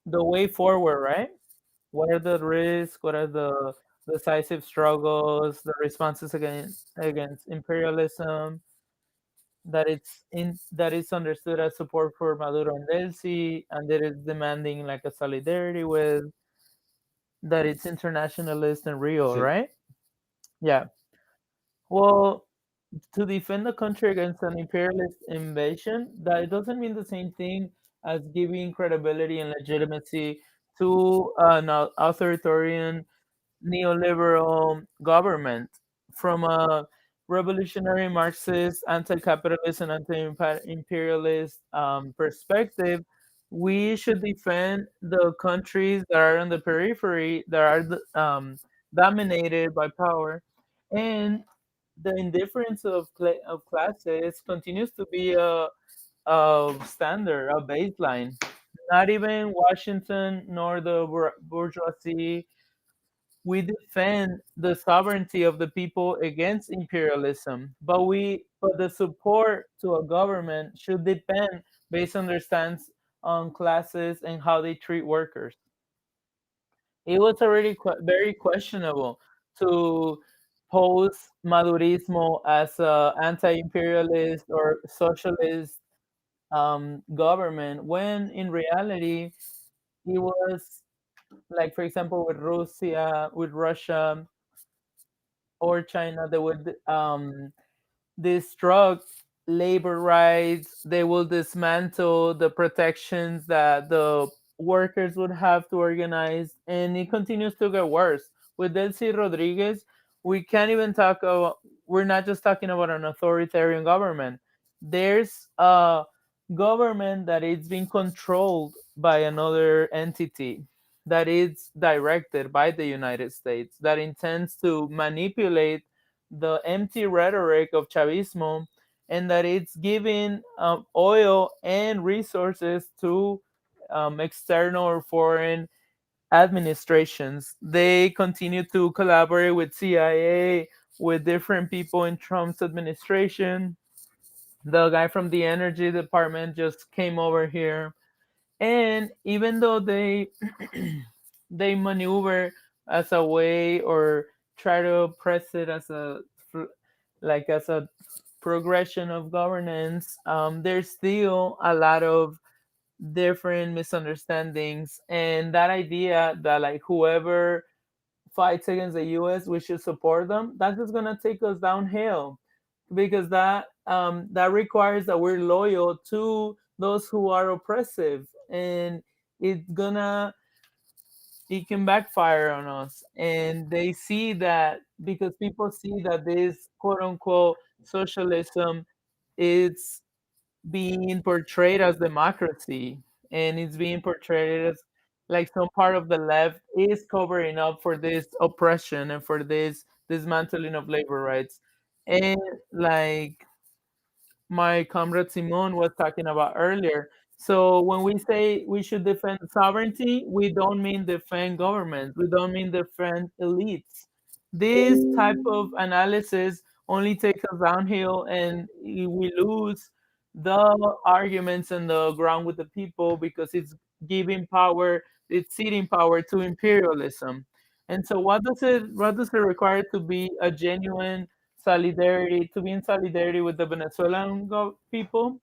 way forward, right? What are the risks? What are the decisive struggles? The responses against imperialism? That is understood as support for Maduro and Delcy, and that is demanding like a solidarity with, that it's internationalist and real, Sí. right? Yeah. Well, to defend the country against an imperialist invasion, that doesn't mean the same thing as giving credibility and legitimacy to an authoritarian neoliberal government. From a revolutionary Marxist, anti-capitalist, and anti-imperialist perspective, we should defend the countries that are on the periphery, that are dominated by power, and the indifference of classes continues to be a standard, a baseline. Not even Washington nor the bourgeoisie we defend the sovereignty of the people against imperialism, but the support to a government should depend based on their stance on classes and how they treat workers. It was already very questionable to pose Madurismo as a anti-imperialist or socialist government when in reality it was, like, for example, with Russia or China, they would destruct labor rights. They will dismantle the protections that the workers would have to organize, and it continues to get worse. With Delcy Rodríguez, we can't even talk about. We're not just talking about an authoritarian government. There's a government that is being controlled by another entity that is directed by the United States that intends to manipulate the empty rhetoric of Chavismo, and that it's giving oil and resources to external or foreign administrations. They continue to collaborate with CIA, with different people in Trump's administration. The guy from the energy department just came over here, and even though they they maneuver as a way or try to press it as a like as a progression of governance, there's still a lot of different misunderstandings, and that idea that like whoever fights against the US we should support them, that's just gonna take us downhill, because that requires that we're loyal to those who are oppressive, and it's gonna it can backfire on us. And they see that, because people see that this quote unquote socialism is being portrayed as democracy, and it's being portrayed as like some part of the left is covering up for this oppression and for this dismantling of labor rights. And like my comrade Simon was talking about earlier. So when we say we should defend sovereignty, we don't mean defend governments. We don't mean defend elites. This type of analysis only takes us downhill, and we lose the arguments and the ground with the people, because it's giving power, it's ceding power to imperialism. And so what does it require to be a genuine solidarity, to be in solidarity with the Venezuelan people,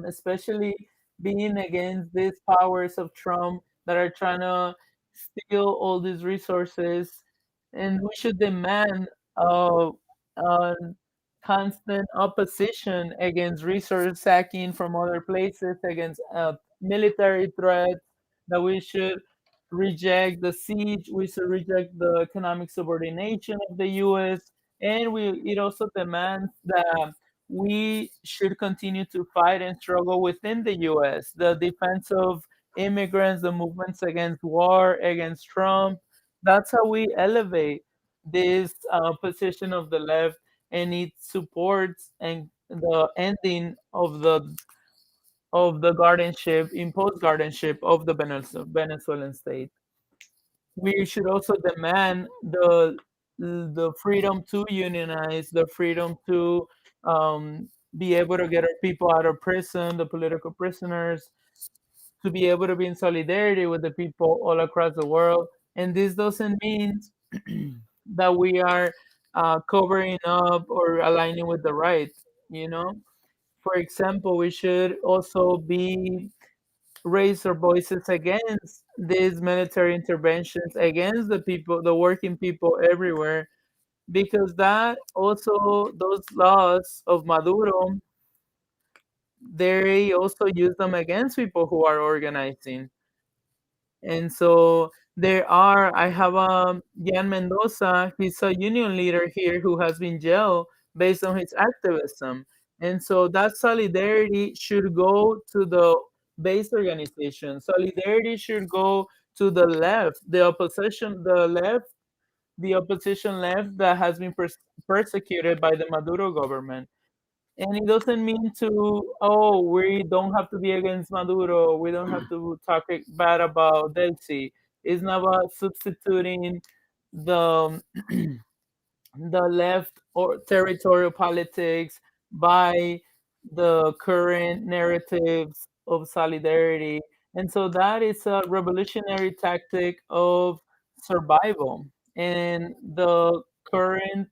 especially being against these powers of Trump that are trying to steal all these resources. And we should demand a constant opposition against resource sacking from other places, against military threats, that we should reject the siege, we should reject the economic subordination of the US, and it also demands that we should continue to fight and struggle within the US. The defense of immigrants, the movements against war, against Trump. That's how we elevate this position of the left, and it supports and the ending of the guardianship, imposed guardianship of the Venezuelan state. We should also demand the freedom to unionize, the freedom to be able to get our people out of prison, the political prisoners, to be able to be in solidarity with the people all across the world. And this doesn't mean that we are covering up or aligning with the right. You know, for example, we should also be raise our voices against these military interventions, against the people, the working people everywhere, because that also, those laws of Maduro, they also use them against people who are organizing. And so I have Jan Mendoza, he's a union leader here who has been jailed based on his activism. And so that solidarity should go to the base organization. Solidarity should go to the left, the opposition, the opposition left that has been persecuted by the Maduro government. And it doesn't mean to, we don't have to be against Maduro. We don't have to talk bad about Delcy. It's not about substituting the the left or territorial politics by the current narratives of solidarity. And so that is a revolutionary tactic of survival. And current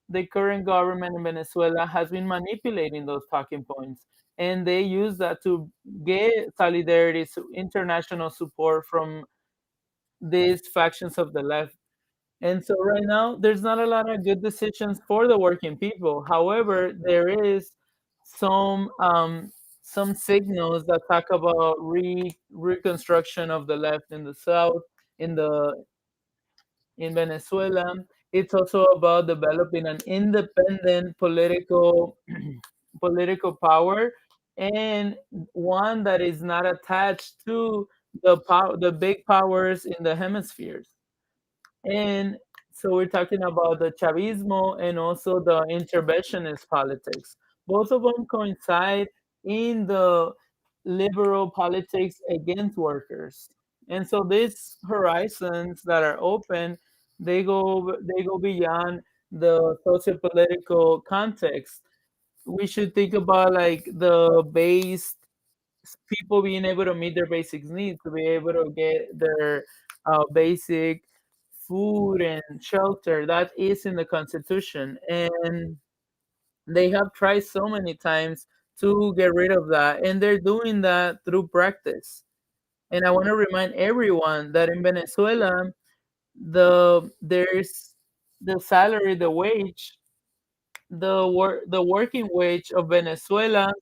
the current government in Venezuela has been manipulating those talking points. And they use that to get solidarity, international support from these factions of the left. And so right now, there's not a lot of good decisions for the working people. However, there is some um, some signals that talk about reconstruction of the left in the south, in the in Venezuela. It's also about developing an independent political power, and one that is not attached to the big powers in the hemispheres. And so we're talking about the Chavismo and also the interventionist politics. Both of them coincide in the liberal politics against workers. And so these horizons that are open, they go beyond the socio-political context. We should think about like the base people being able to meet their basic needs, to be able to get their basic food and shelter. That is in the Constitution. And they have tried so many times to get rid of that. And they're doing that through practice. And I want to remind everyone that in Venezuela, there's the salary, the wage, the working wage of Venezuela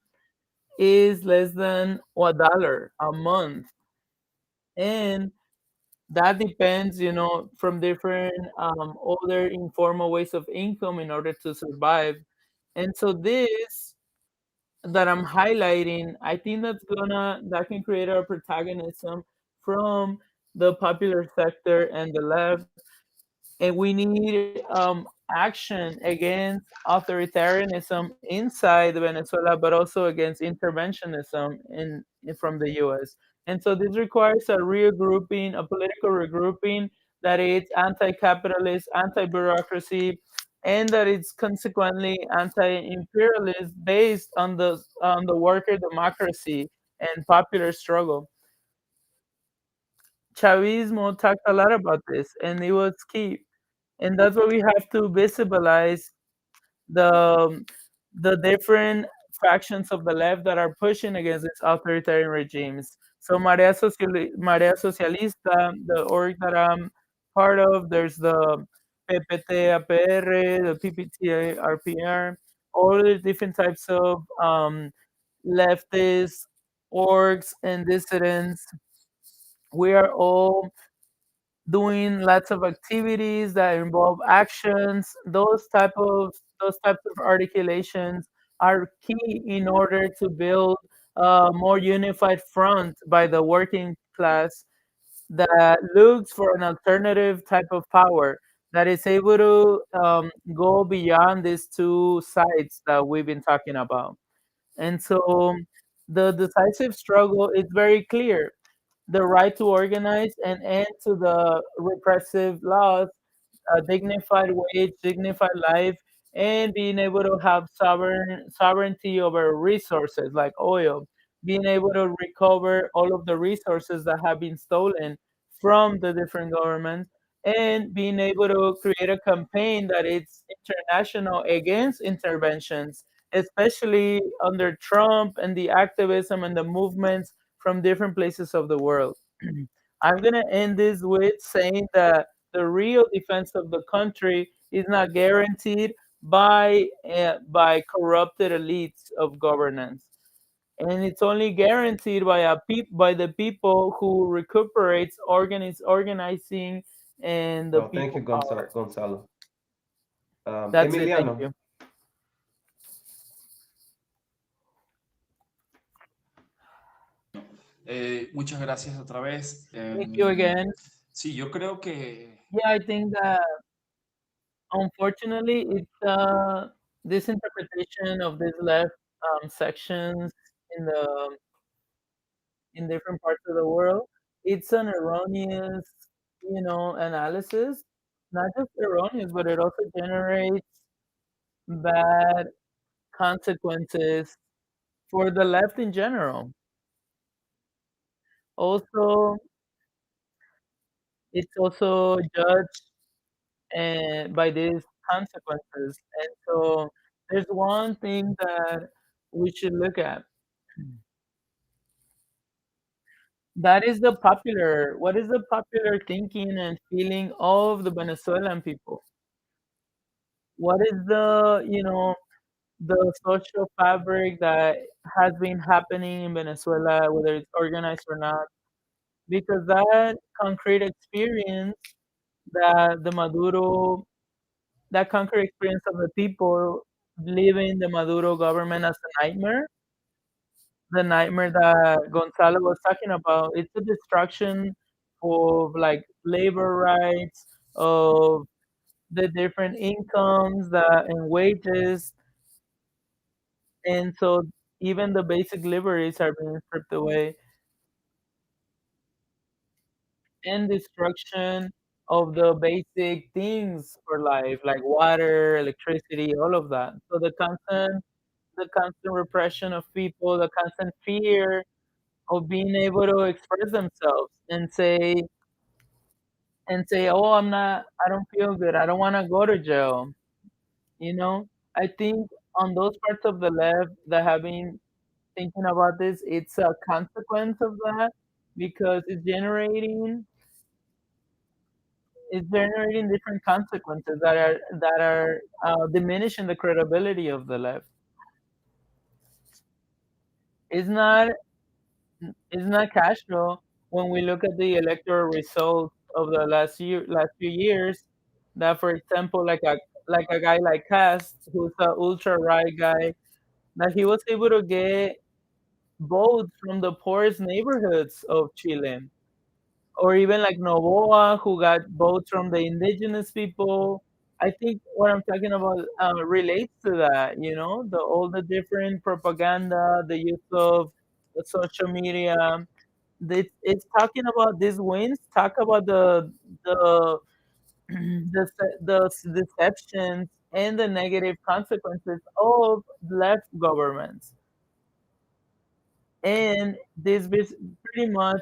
is less than $1 a month. And that depends, from different other informal ways of income in order to survive. And so this that I'm highlighting, I think that can create a protagonism from the popular sector and the left. And we need action against authoritarianism inside Venezuela, but also against interventionism from the U.S. And so this requires a regrouping, a political regrouping that is anti-capitalist, anti-bureaucracy, and that it's consequently anti-imperialist, based on the worker democracy and popular struggle. Chavismo talked a lot about this, and it was key. And that's why we have to visibilize the the different factions of the left that are pushing against these authoritarian regimes. So Marea Socialista, the org that I'm part of, there's the PPT-APR, the PPT-RPR, all the different types of leftist orgs and dissidents. We are all doing lots of activities that involve actions. Those types of articulations are key in order to build a more unified front by the working class that looks for an alternative type of power that is able to go beyond these two sides that we've been talking about. And so the decisive struggle is very clear: the right to organize and end to the repressive laws, a dignified wage, dignified life, and being able to have sovereignty over resources like oil, being able to recover all of the resources that have been stolen from the different governments, and being able to create a campaign that is international against interventions, especially under Trump and the activism and the movements from different places of the world. I'm going to end this with saying that the real defense of the country is not guaranteed by corrupted elites of governance, and it's only guaranteed by the people who recuperates organizing and the Well, thank you, people power. Gonzalo. That's it. Thank Emiliano. you. Muchas gracias otra vez. Thank you again. Sí, yo creo que Yeah, I think that unfortunately it's this interpretation of these left sections in the in different parts of the world it's an erroneous, analysis. Not just erroneous, but it also generates bad consequences for the left in general. Also, it's also judged by these consequences. And so there's one thing that we should look at. That is what is the popular thinking and feeling of the Venezuelan people? What is the social fabric that has been happening in Venezuela, whether it's organized or not? Because that concrete experience that the Maduro, that concrete experience of the people living the Maduro government as a nightmare, the nightmare that Gonzalo was talking about, it's a destruction of like labor rights, of the different incomes that and wages, and so even the basic liberties are being stripped away, and destruction of the basic things for life, like water, electricity, all of that. So the constant repression of people, the constant fear of being able to express themselves and say, "Oh, I don't feel good. I don't want to go to jail." You know, I think on those parts of the left that have been thinking about this, it's a consequence of that because it's generating different consequences that are diminishing the credibility of the left. It's not it's not casual when we look at the electoral results of the last few years. That, for example, like a guy like Cast, who's a ultra right guy, that he was able to get votes from the poorest neighborhoods of Chile, or even like Novoa, who got votes from the indigenous people. I think what I'm talking about relates to that. All the different propaganda, the use of the social media. It's talking about these wins. Talk about the the deceptions and the negative consequences of left governments. And this pretty much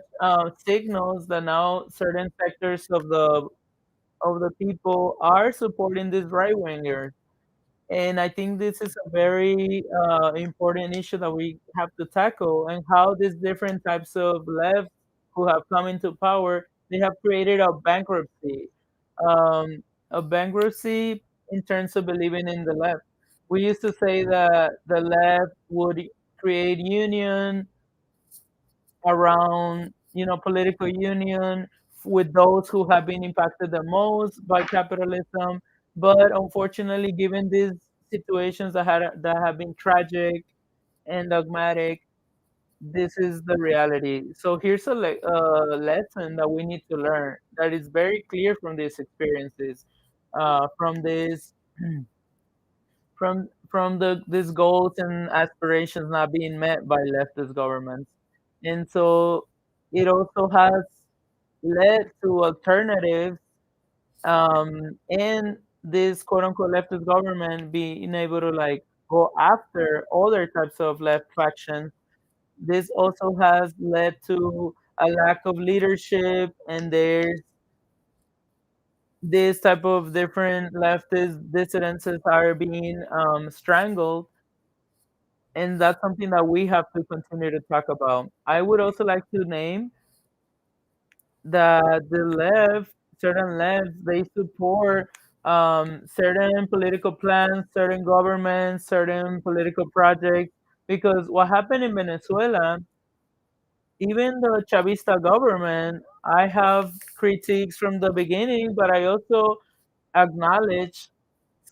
signals that now certain sectors of the people are supporting these right wingers. And I think this is a very important issue that we have to tackle, and how these different types of left who have come into power, they have created um, a bankruptcy in terms of believing in the left. We used to say that the left would create union around political union with those who have been impacted the most by capitalism. But unfortunately, given these situations that have been tragic and dogmatic, this is the reality. So here's a lesson that we need to learn that is very clear from these experiences, from this from these goals and aspirations not being met by leftist governments. And so it also has led to alternatives, and this quote unquote leftist government being able to like go after other types of left factions. This also has led to a lack of leadership, and there's this type of different leftist dissidences are being strangled, and that's something that we have to continue to talk about. I would also like to name that certain lefts, they support certain political plans, certain governments, certain political projects. Because what happened in Venezuela, even the Chavista government, I have critiques from the beginning, but I also acknowledge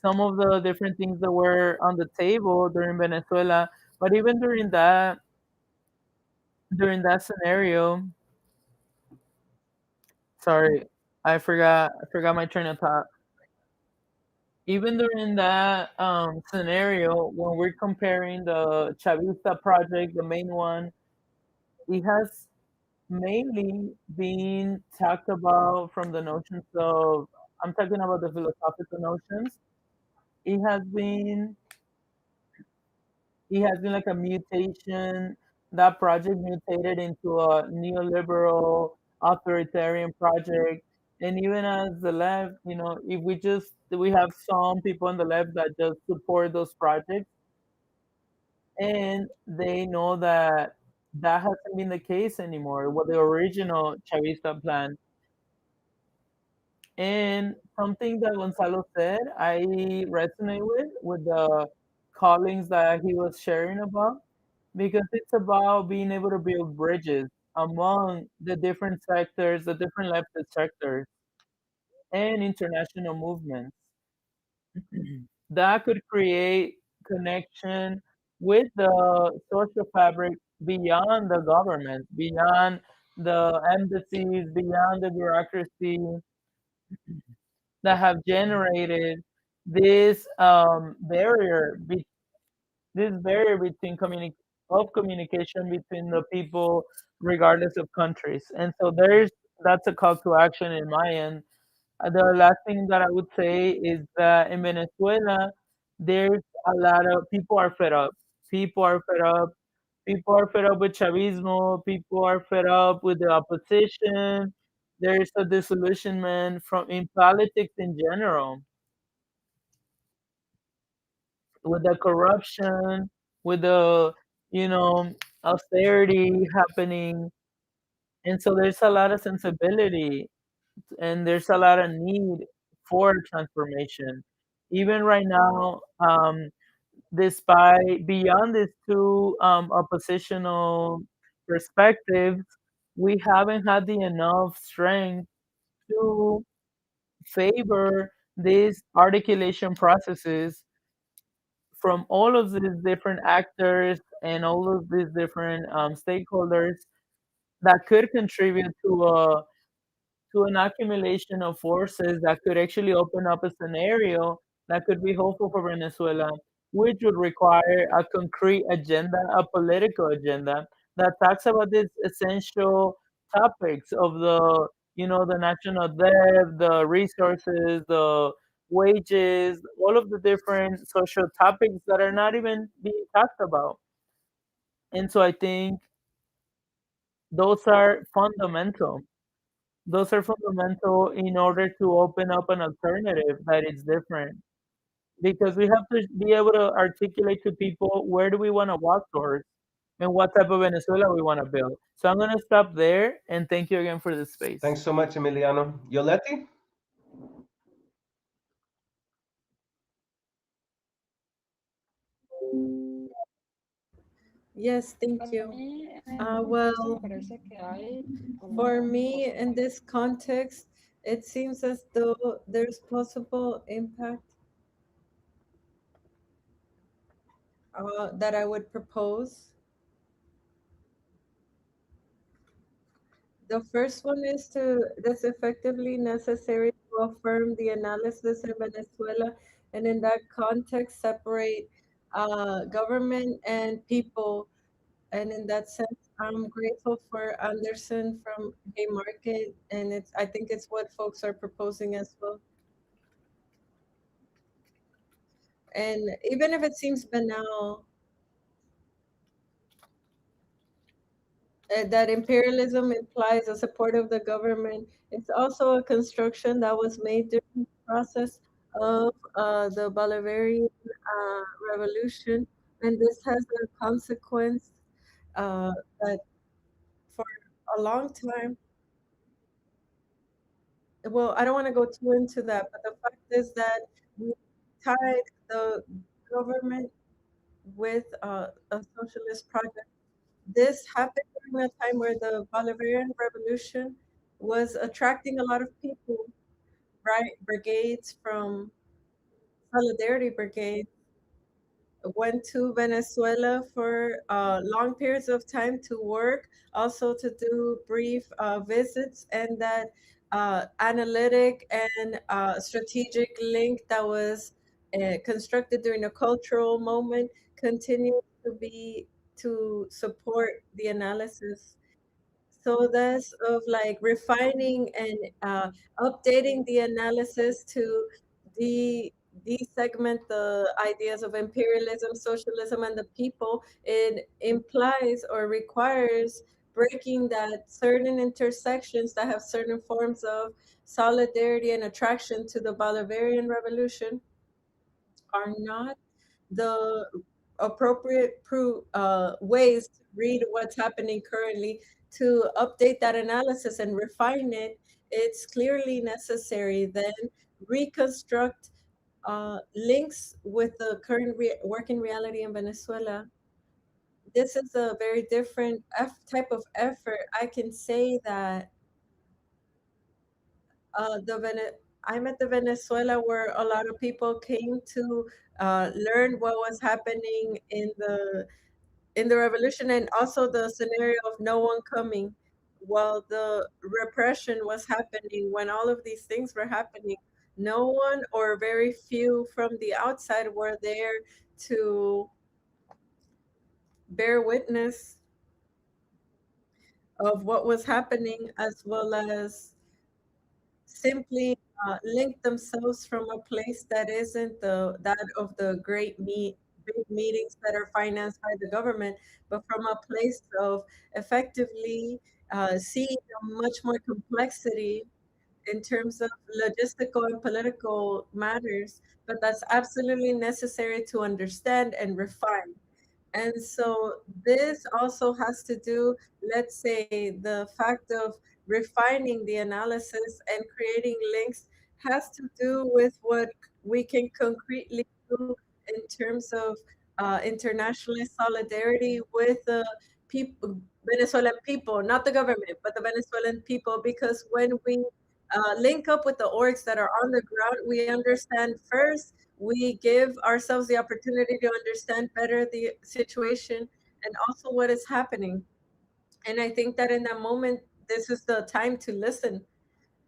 some of the different things that were on the table during Venezuela. But even during that scenario, sorry, I forgot my train of thought. Even during that scenario, when we're comparing the Chavista project, the main one, it has mainly being talked about from the notions of, I'm talking about the philosophical notions. It has been it has been like a mutation. That project mutated into a neoliberal authoritarian project. And even as the left, if we have some people on the left that just support those projects, and they know that that hasn't been the case anymore. What the original Chavista plan. And something that Gonzalo said, I resonate with the callings that he was sharing about, because it's about being able to build bridges among the different sectors, the different leftist sectors, and international movements that could create connection with the social fabric beyond the government, beyond the embassies, beyond the bureaucracy, that have generated this this barrier between communication between the people, regardless of countries. And so that's a call to action in my end. The last thing that I would say is that in Venezuela, there's a lot of people are fed up. People are fed up. People are fed up with Chavismo. People are fed up with the opposition. There's a disillusionment from in politics in general, with the corruption, with the you know austerity happening, and so there's a lot of sensibility and there's a lot of need for transformation. Even right now, despite beyond these two oppositional perspectives, we haven't had the enough strength to favor these articulation processes from all of these different actors and all of these different stakeholders that could contribute to an accumulation of forces that could actually open up a scenario that could be hopeful for Venezuela, which would require a concrete agenda, a political agenda that talks about these essential topics of the national debt, the resources, the wages, all of the different social topics that are not even being talked about. And so I think those are fundamental. Those are fundamental in order to open up an alternative that is different. Because we have to be able to articulate to people where do we want to walk towards and what type of Venezuela we want to build. So I'm going to stop there and thank you again for this space. Thanks so much, Emiliano. Yoletti? Yes, thank Para you. mí, en este contexto me Well, parece que hay for como me, in posibilidad. this context, it seems as though there's possible impact that I would propose. The first one is that's effectively necessary to affirm the analysis in Venezuela, and in that context, separate government and people. And in that sense, I'm grateful for Anderson from Haymarket, and I think it's what folks are proposing as well. And even if it seems banal, that imperialism implies a support of the government, it's also a construction that was made during the process of the Bolivarian revolution. And this has a consequence that for a long time, well, I don't want to go too into that, but the fact is that we tied the government with a socialist project. This happened during a time where the Bolivarian Revolution was attracting a lot of people, right? Brigades from Solidarity Brigade went to Venezuela for long periods of time to work, also to do brief visits, and that analytic and strategic link that was constructed during a cultural moment continues to be to support the analysis. So that's of like refining and updating the analysis to de desegment the ideas of imperialism, socialism, and the people. It implies or requires breaking that certain intersections that have certain forms of solidarity and attraction to the Bolivarian revolution are not the appropriate ways to read what's happening currently. To update that analysis and refine it, it's clearly necessary then reconstruct links with the current working reality in Venezuela. This is a very different type of effort. I can say that I'm at the Venezuela where a lot of people came to learn what was happening in the revolution, and also the scenario of no one coming while the repression was happening. When all of these things were happening, no one or very few from the outside were there to bear witness of what was happening, as well as simply link themselves from a place that isn't that of the big meetings that are financed by the government, but from a place of effectively seeing a much more complexity in terms of logistical and political matters. But that's absolutely necessary to understand and refine. And so this also has to do, let's say, the fact of refining the analysis and creating links has to do with what we can concretely do in terms of international solidarity with the people, Venezuelan people, not the government, but the Venezuelan people, because when we link up with the orgs that are on the ground, we understand first, we give ourselves the opportunity to understand better the situation and also what is happening. And I think that in that moment, this is the time to listen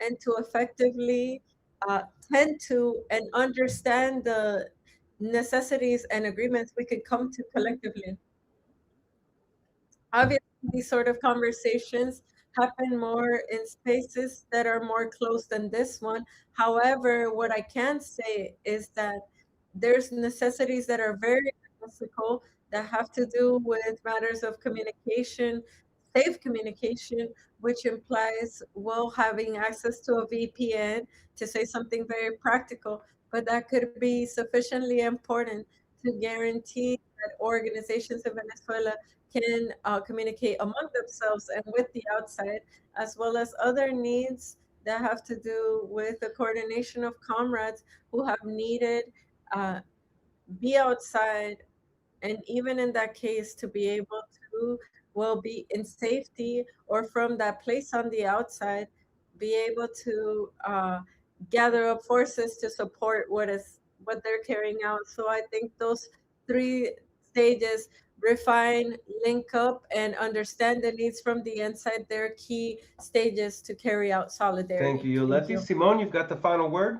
and to effectively uh, tend to and understand the necessities and agreements we could come to collectively. Obviously, these sort of conversations happen more in spaces that are more close than this one. However, what I can say is that there's necessities that are very classical that have to do with matters of communication, safe communication, which implies well having access to a VPN, to say something very practical, but that could be sufficiently important to guarantee that organizations in Venezuela can communicate among themselves and with the outside, as well as other needs that have to do with the coordination of comrades who have needed uh, be outside, and even in that case to be able to well be in safety or from that place on the outside be able to gather up forces to support what they're carrying out. So I think those three stages, refine, link up, and understand the needs from the inside, they're key stages to carry out solidarity. Thank you, Yoleti. Simone, you've got the final word.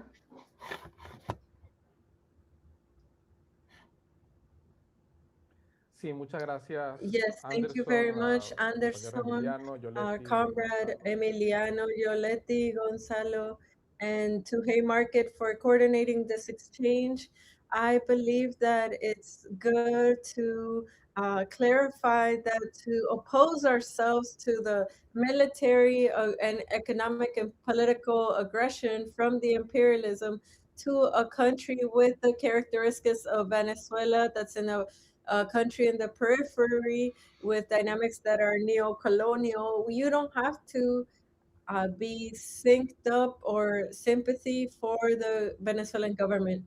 Sí, muchas gracias. Yes, thank you very much, Anderson, Emiliano, Yoletti, Comrade Gonzalo. Emiliano, Yoletti, Gonzalo, and to Haymarket for coordinating this exchange. I believe that it's good to clarify that to oppose ourselves to the military and economic and political aggression from the imperialism to a country with the characteristics of Venezuela, that's in a country in the periphery with dynamics that are neocolonial. You don't have to be synced up or sympathy for the Venezuelan government.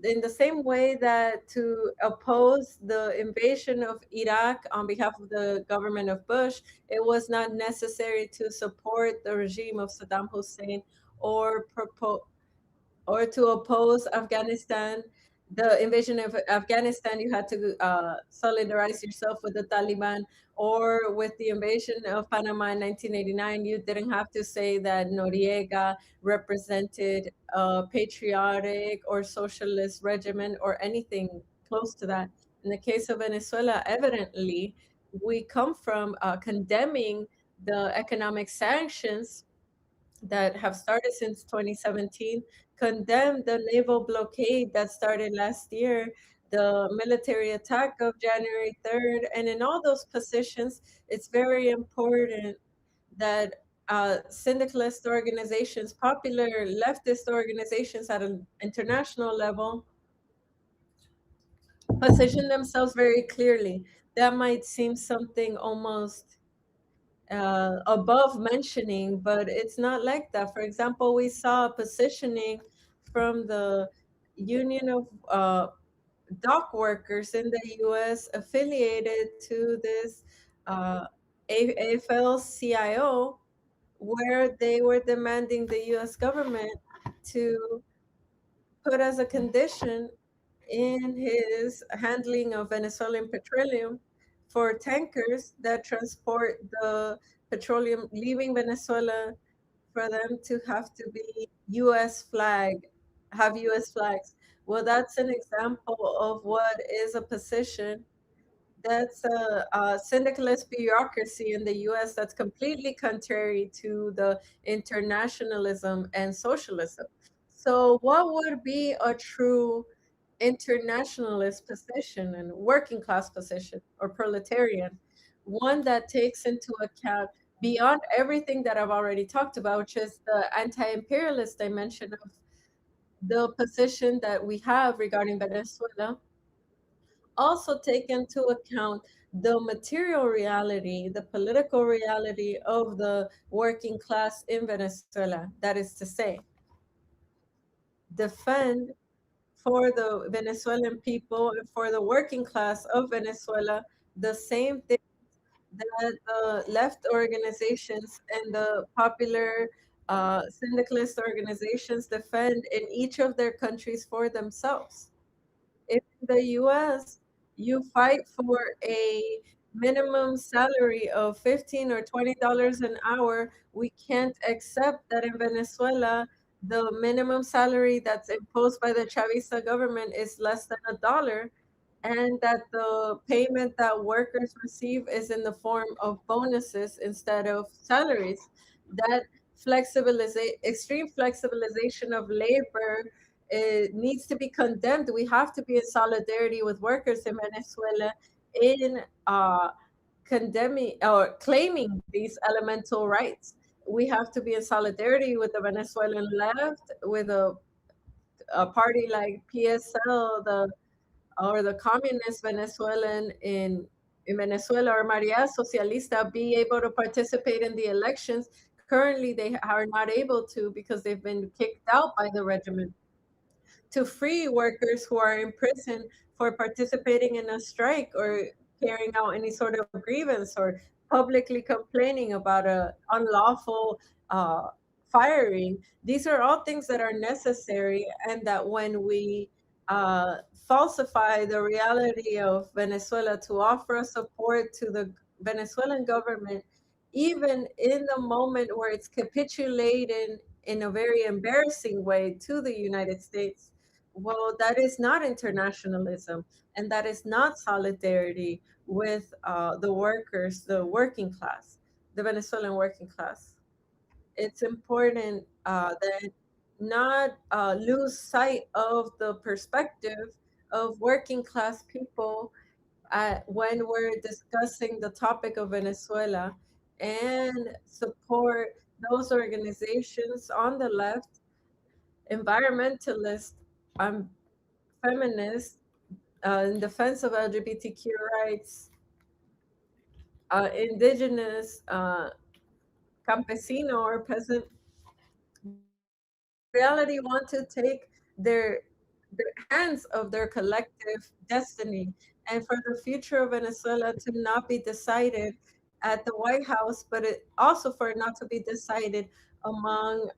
In the same way that to oppose the invasion of Iraq on behalf of the government of Bush, it was not necessary to support the regime of Saddam Hussein or to oppose Afghanistan, the invasion of Afghanistan, you had to solidarize yourself with the Taliban, or with the invasion of Panama in 1989, you didn't have to say that Noriega represented a patriotic or socialist regimen or anything close to that. In the case of Venezuela, evidently, we come from condemning the economic sanctions that have started since 2017, condemned the naval blockade that started last year, the military attack of January 3rd. And in all those positions, it's very important that syndicalist organizations, popular leftist organizations at an international level, position themselves very clearly. That might seem something almost above mentioning, but it's not like that. For example, we saw a positioning from the Union of Dock Workers in the US affiliated to this AFL-CIO, where they were demanding the US government to put as a condition in his handling of Venezuelan petroleum for tankers that transport the petroleum leaving Venezuela, for them to have to be US flag, have US flags. Well, that's an example of what is a position that's a syndicalist bureaucracy in the US that's completely contrary to the internationalism and socialism. So, what would be a true internationalist position and working class position or proletarian? One that takes into account beyond everything that I've already talked about, which is the anti imperialist dimension of the position that we have regarding Venezuela, also take into account the material reality, the political reality of the working class in Venezuela. That is to say, defend for the Venezuelan people and for the working class of Venezuela the same thing that the left organizations and the popular syndicalist organizations defend in each of their countries for themselves. If in the US you fight for a minimum salary of 15 or $20 an hour, we can't accept that in Venezuela the minimum salary that's imposed by the Chavista government is less than $1, and that the payment that workers receive is in the form of bonuses instead of salaries. That extreme flexibilization of labor, it needs to be condemned. We have to be in solidarity with workers in Venezuela in condemning or claiming these elemental rights. We have to be in solidarity with the Venezuelan left, with a party like PSL, the communist Venezuelan in Venezuela, or Maria Socialista, be able to participate in the elections. Currently, they are not able to because they've been kicked out by the regime. To free workers who are in prison for participating in a strike or carrying out any sort of grievance or publicly complaining about a unlawful uh, firing. These are all things that are necessary, and that when we uh, falsify the reality of Venezuela to offer support to the Venezuelan government, even in the moment where it's capitulating in a very embarrassing way to the United States, well, that is not internationalism, and that is not solidarity with the workers, the working class, the Venezuelan working class. It's important that not lose sight of the perspective of working class people when we're discussing the topic of Venezuela, and support those organizations on the left, environmentalist, um, feminist, in defense of LGBTQ rights, indigenous, campesino or peasant, reality want to take their hands of their collective destiny, and for the future of Venezuela to not be decided at the White House, but also for it not to be decided among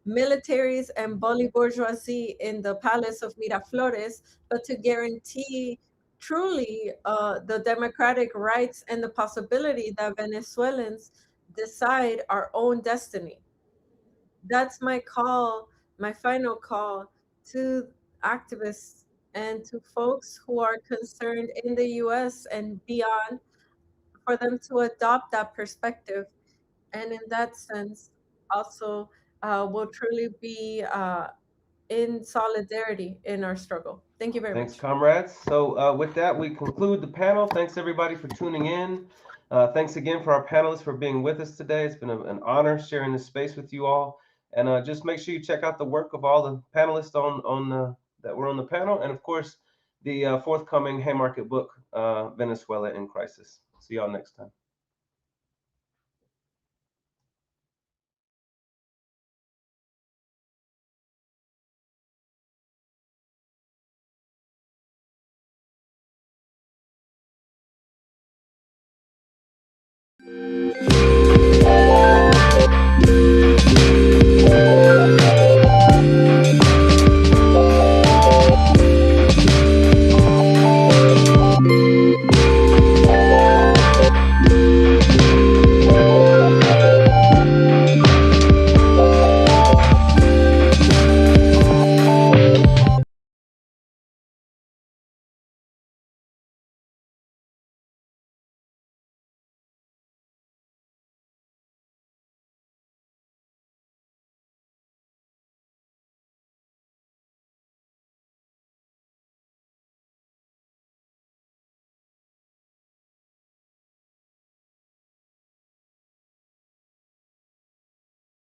militaries and bourgeoisie in the Palace of Miraflores, but to guarantee truly the democratic rights and the possibility that Venezuelans decide our own destiny. That's my call, my final call to activists and to folks who are concerned in the US and beyond, for them to adopt that perspective And in that sense, also will truly be in solidarity in our struggle. Thank you very Thanks, much. comrades. So with that, we conclude the panel. Thanks, everybody, for tuning in. Thanks again for our panelists for being with us today. It's been an honor sharing this space with you all. And just make sure you check out the work of all the panelists that were on the panel. And, of course, the forthcoming Haymarket book, Venezuela in Crisis. See y'all next time.